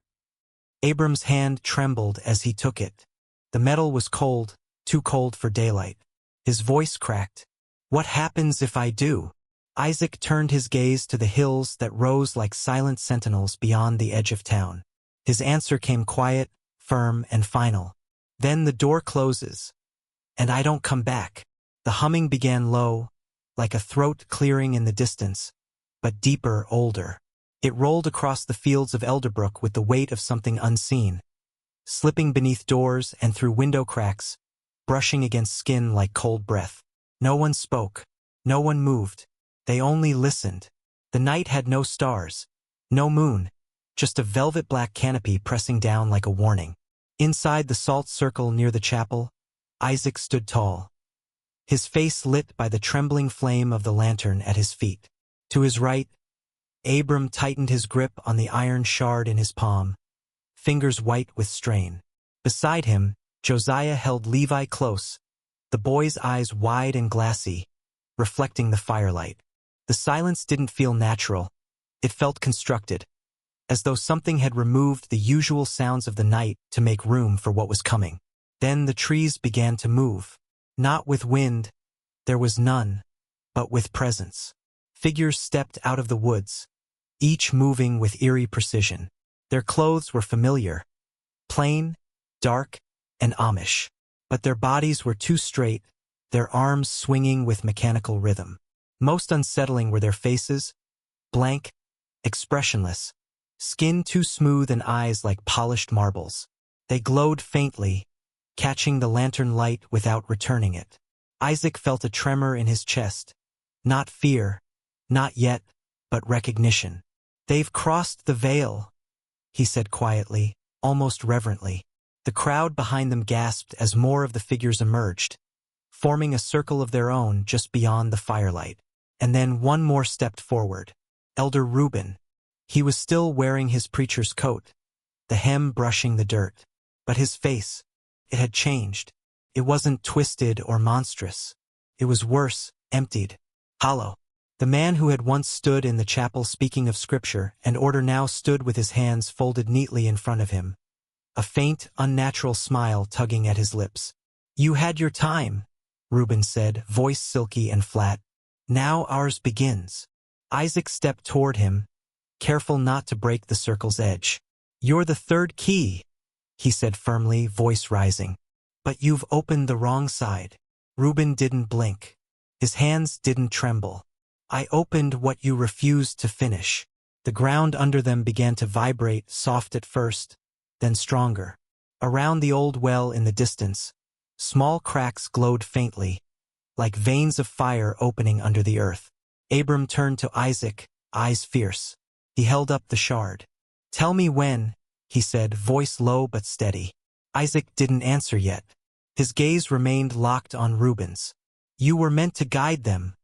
Abram's hand trembled as he took it. The metal was cold, too cold for daylight. His voice cracked. What happens if I do? Isaac turned his gaze to the hills that rose like silent sentinels beyond the edge of town. His answer came quiet, firm, and final. Then the door closes, and I don't come back. The humming began low, like a throat clearing in the distance, but deeper, older. It rolled across the fields of Elderbrook with the weight of something unseen, slipping beneath doors and through window cracks, brushing against skin like cold breath. No one spoke. No one moved. They only listened. The night had no stars, no moon, just a velvet black canopy pressing down like a warning. Inside the salt circle near the chapel, Isaac stood tall, his face lit by the trembling flame of the lantern at his feet. To his right, Abram tightened his grip on the iron shard in his palm, fingers white with strain. Beside him, Josiah held Levi close, the boy's eyes wide and glassy, reflecting the firelight. The silence didn't feel natural. It felt constructed, as though something had removed the usual sounds of the night to make room for what was coming. Then the trees began to move. Not with wind, there was none, but with presence. Figures stepped out of the woods, each moving with eerie precision. Their clothes were familiar, plain, dark, and Amish. But their bodies were too straight, their arms swinging with mechanical rhythm. Most unsettling were their faces, blank, expressionless, skin too smooth and eyes like polished marbles. They glowed faintly, catching the lantern light without returning it. Isaac felt a tremor in his chest. Not fear, not yet, but recognition. They've crossed the veil, he said quietly, almost reverently. The crowd behind them gasped as more of the figures emerged, forming a circle of their own just beyond the firelight. And then one more stepped forward. Elder Reuben. He was still wearing his preacher's coat, the hem brushing the dirt. But his face, it had changed. It wasn't twisted or monstrous. It was worse, emptied, hollow. The man who had once stood in the chapel speaking of scripture and order now stood with his hands folded neatly in front of him, a faint, unnatural smile tugging at his lips. You had your time, Reuben said, voice silky and flat. Now ours begins. Isaac stepped toward him, careful not to break the circle's edge. You're the third key, he said firmly, voice rising. But you've opened the wrong side. Reuben didn't blink. His hands didn't tremble. I opened what you refused to finish. The ground under them began to vibrate, soft at first, then stronger. Around the old well in the distance, small cracks glowed faintly, like veins of fire opening under the earth. Abram turned to Isaac, eyes fierce. He held up the shard. Tell me when, he said, voice low but steady. Isaac didn't answer yet. His gaze remained locked on Reuben's. You were meant to guide them,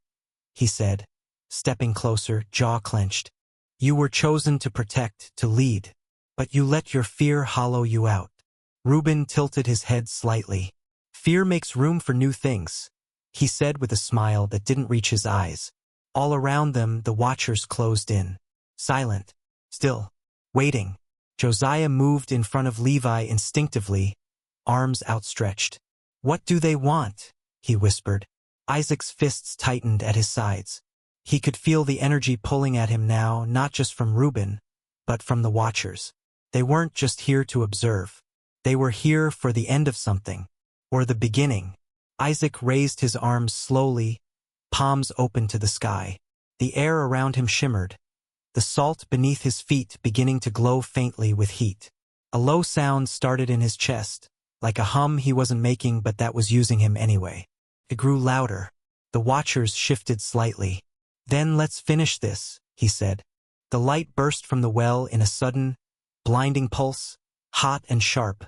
he said, stepping closer, jaw clenched. You were chosen to protect, to lead. But you let your fear hollow you out. Reuben tilted his head slightly. Fear makes room for new things, he said with a smile that didn't reach his eyes. All around them, the watchers closed in. Silent. Still. Waiting. Josiah moved in front of Levi instinctively, arms outstretched. What do they want? He whispered. Isaac's fists tightened at his sides. He could feel the energy pulling at him now, not just from Reuben, but from the Watchers. They weren't just here to observe. They were here for the end of something, or the beginning. Isaac raised his arms slowly, palms open to the sky. The air around him shimmered, the salt beneath his feet beginning to glow faintly with heat. A low sound started in his chest, like a hum he wasn't making but that was using him anyway. It grew louder. The Watchers shifted slightly. "Then let's finish this," he said. The light burst from the well in a sudden, blinding pulse, hot and sharp,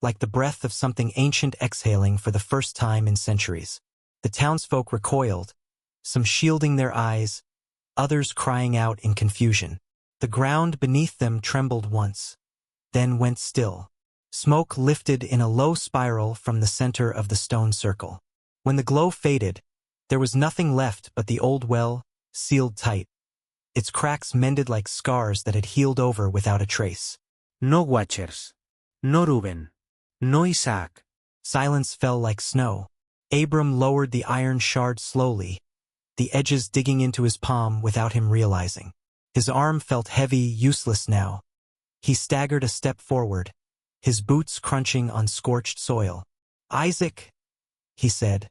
like the breath of something ancient exhaling for the first time in centuries. The townsfolk recoiled, some shielding their eyes, others crying out in confusion. The ground beneath them trembled once, then went still. Smoke lifted in a low spiral from the center of the stone circle. When the glow faded, there was nothing left but the old well, sealed tight. Its cracks mended like scars that had healed over without a trace. No Watchers. No Reuben. No Isaac. Silence fell like snow. Abram lowered the iron shard slowly, the edges digging into his palm without him realizing. His arm felt heavy, useless now. He staggered a step forward, his boots crunching on scorched soil. "Isaac," he said,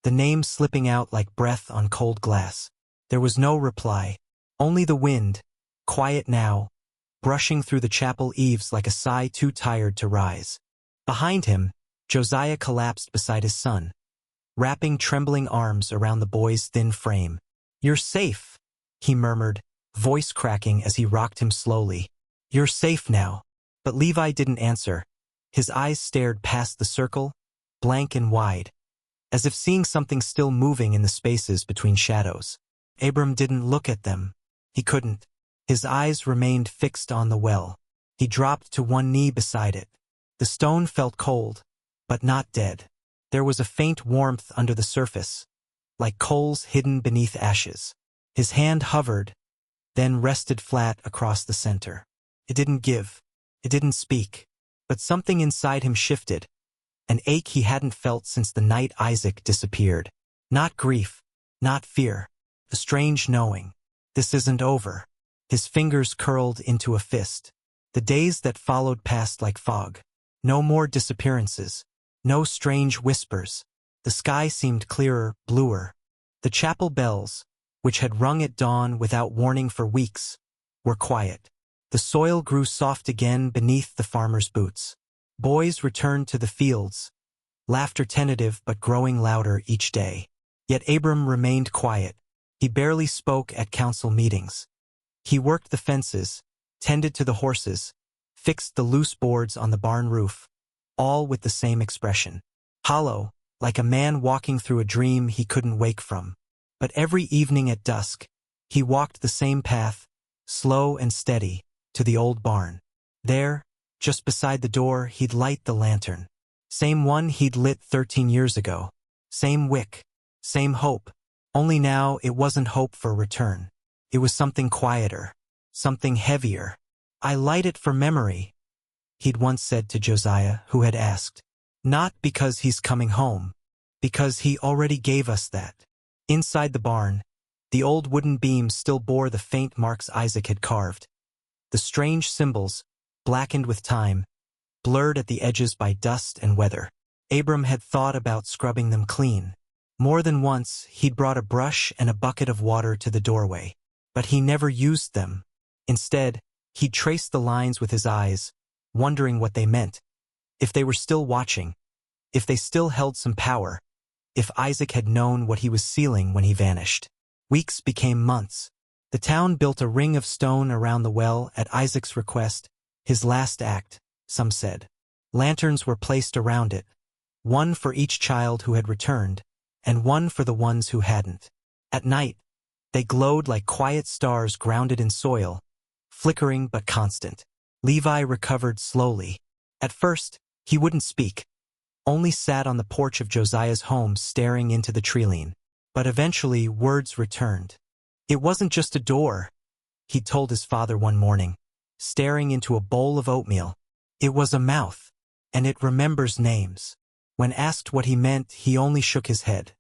the name slipping out like breath on cold glass. There was no reply, only the wind, quiet now, brushing through the chapel eaves like a sigh too tired to rise. Behind him, Josiah collapsed beside his son, wrapping trembling arms around the boy's thin frame. "You're safe," he murmured, voice cracking as he rocked him slowly. "You're safe now." But Levi didn't answer. His eyes stared past the circle, blank and wide, as if seeing something still moving in the spaces between shadows. Abram didn't look at them. He couldn't. His eyes remained fixed on the well. He dropped to one knee beside it. The stone felt cold, but not dead. There was a faint warmth under the surface, like coals hidden beneath ashes. His hand hovered, then rested flat across the center. It didn't give. It didn't speak. But something inside him shifted, an ache he hadn't felt since the night Isaac disappeared. Not grief, not fear, a strange knowing. This isn't over. His fingers curled into a fist. The days that followed passed like fog. No more disappearances. No strange whispers. The sky seemed clearer, bluer. The chapel bells, which had rung at dawn without warning for weeks, were quiet. The soil grew soft again beneath the farmer's boots. Boys returned to the fields, laughter tentative but growing louder each day. Yet Abram remained quiet. He barely spoke at council meetings. He worked the fences, tended to the horses, fixed the loose boards on the barn roof, all with the same expression. Hollow, like a man walking through a dream he couldn't wake from. But every evening at dusk, he walked the same path, slow and steady, to the old barn. There, just beside the door, he'd light the lantern. Same one he'd lit 13 years ago. Same wick, same hope. Only now it wasn't hope for return. It was something quieter, something heavier. "I light it for memory," he'd once said to Josiah, who had asked. "Not because he's coming home, because he already gave us that." Inside the barn, the old wooden beams still bore the faint marks Isaac had carved. The strange symbols, blackened with time, blurred at the edges by dust and weather. Abram had thought about scrubbing them clean. More than once, he'd brought a brush and a bucket of water to the doorway. But he never used them. Instead, he'd traced the lines with his eyes, wondering what they meant. If they were still watching, if they still held some power, if Isaac had known what he was sealing when he vanished. Weeks became months. The town built a ring of stone around the well at Isaac's request, his last act, some said. Lanterns were placed around it, one for each child who had returned, and one for the ones who hadn't. At night, they glowed like quiet stars grounded in soil, flickering but constant. Levi recovered slowly. At first, he wouldn't speak, only sat on the porch of Josiah's home staring into the treeline. But eventually words returned. "It wasn't just a door," he told his father one morning, staring into a bowl of oatmeal. "It was a mouth, and it remembers names." When asked what he meant, he only shook his head.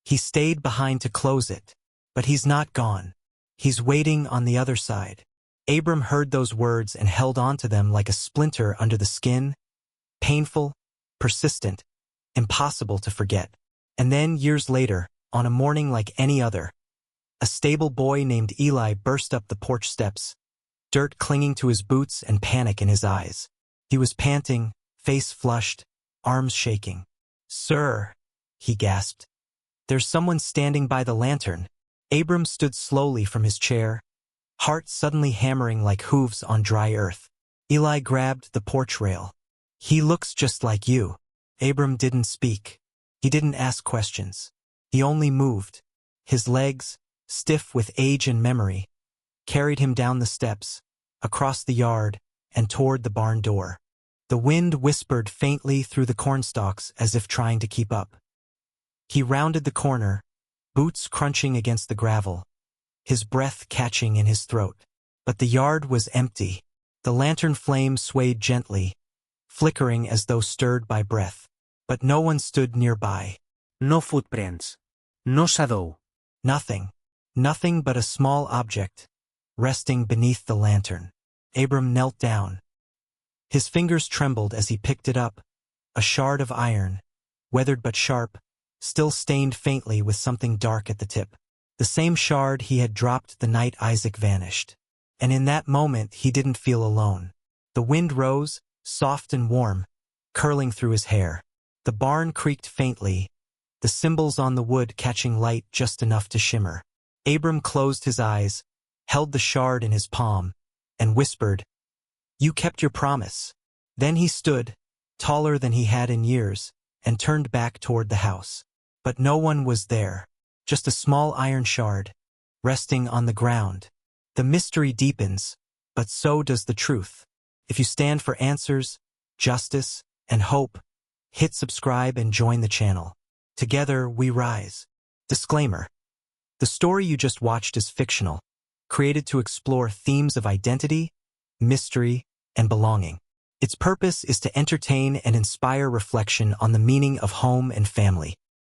He stayed behind to close it, But he's not gone. He's waiting on the other side. Abram heard those words and held on to them like a splinter under the skin, painful, persistent, impossible to forget. And then, years later, on a morning like any other, a stable boy named Eli burst up the porch steps, dirt clinging to his boots and panic in his eyes. He was panting, face flushed, arms shaking. "Sir," he gasped. "There's someone standing by the lantern." Abram stood slowly from his chair, heart suddenly hammering like hooves on dry earth. Eli grabbed the porch rail. "He looks just like you." Abram didn't speak. He didn't ask questions. He only moved. His legs, stiff with age and memory, carried him down the steps, across the yard, and toward the barn door. The wind whispered faintly through the cornstalks as if trying to keep up. He rounded the corner, boots crunching against the gravel, his breath catching in his throat. But the yard was empty. The lantern flame swayed gently, flickering as though stirred by breath. But no one stood nearby. No footprints. No shadow. Nothing. Nothing but a small object, resting beneath the lantern. Abram knelt down. His fingers trembled as he picked it up, a shard of iron, weathered but sharp, still stained faintly with something dark at the tip. The same shard he had dropped the night Isaac vanished. And in that moment he didn't feel alone. The wind rose, soft and warm, curling through his hair. The barn creaked faintly, the cymbals on the wood catching light just enough to shimmer. Abram closed his eyes, held the shard in his palm, and whispered, "You kept your promise." Then he stood, taller than he had in years, and turned back toward the house. But no one was there, just a small iron shard, resting on the ground. The mystery deepens, but so does the truth. If you stand for answers, justice, and hope, hit subscribe and join the channel. Together we rise. Disclaimer: the story you just watched is fictional, created to explore themes of identity, mystery, and belonging. Its purpose is to entertain and inspire reflection on the meaning of home and family.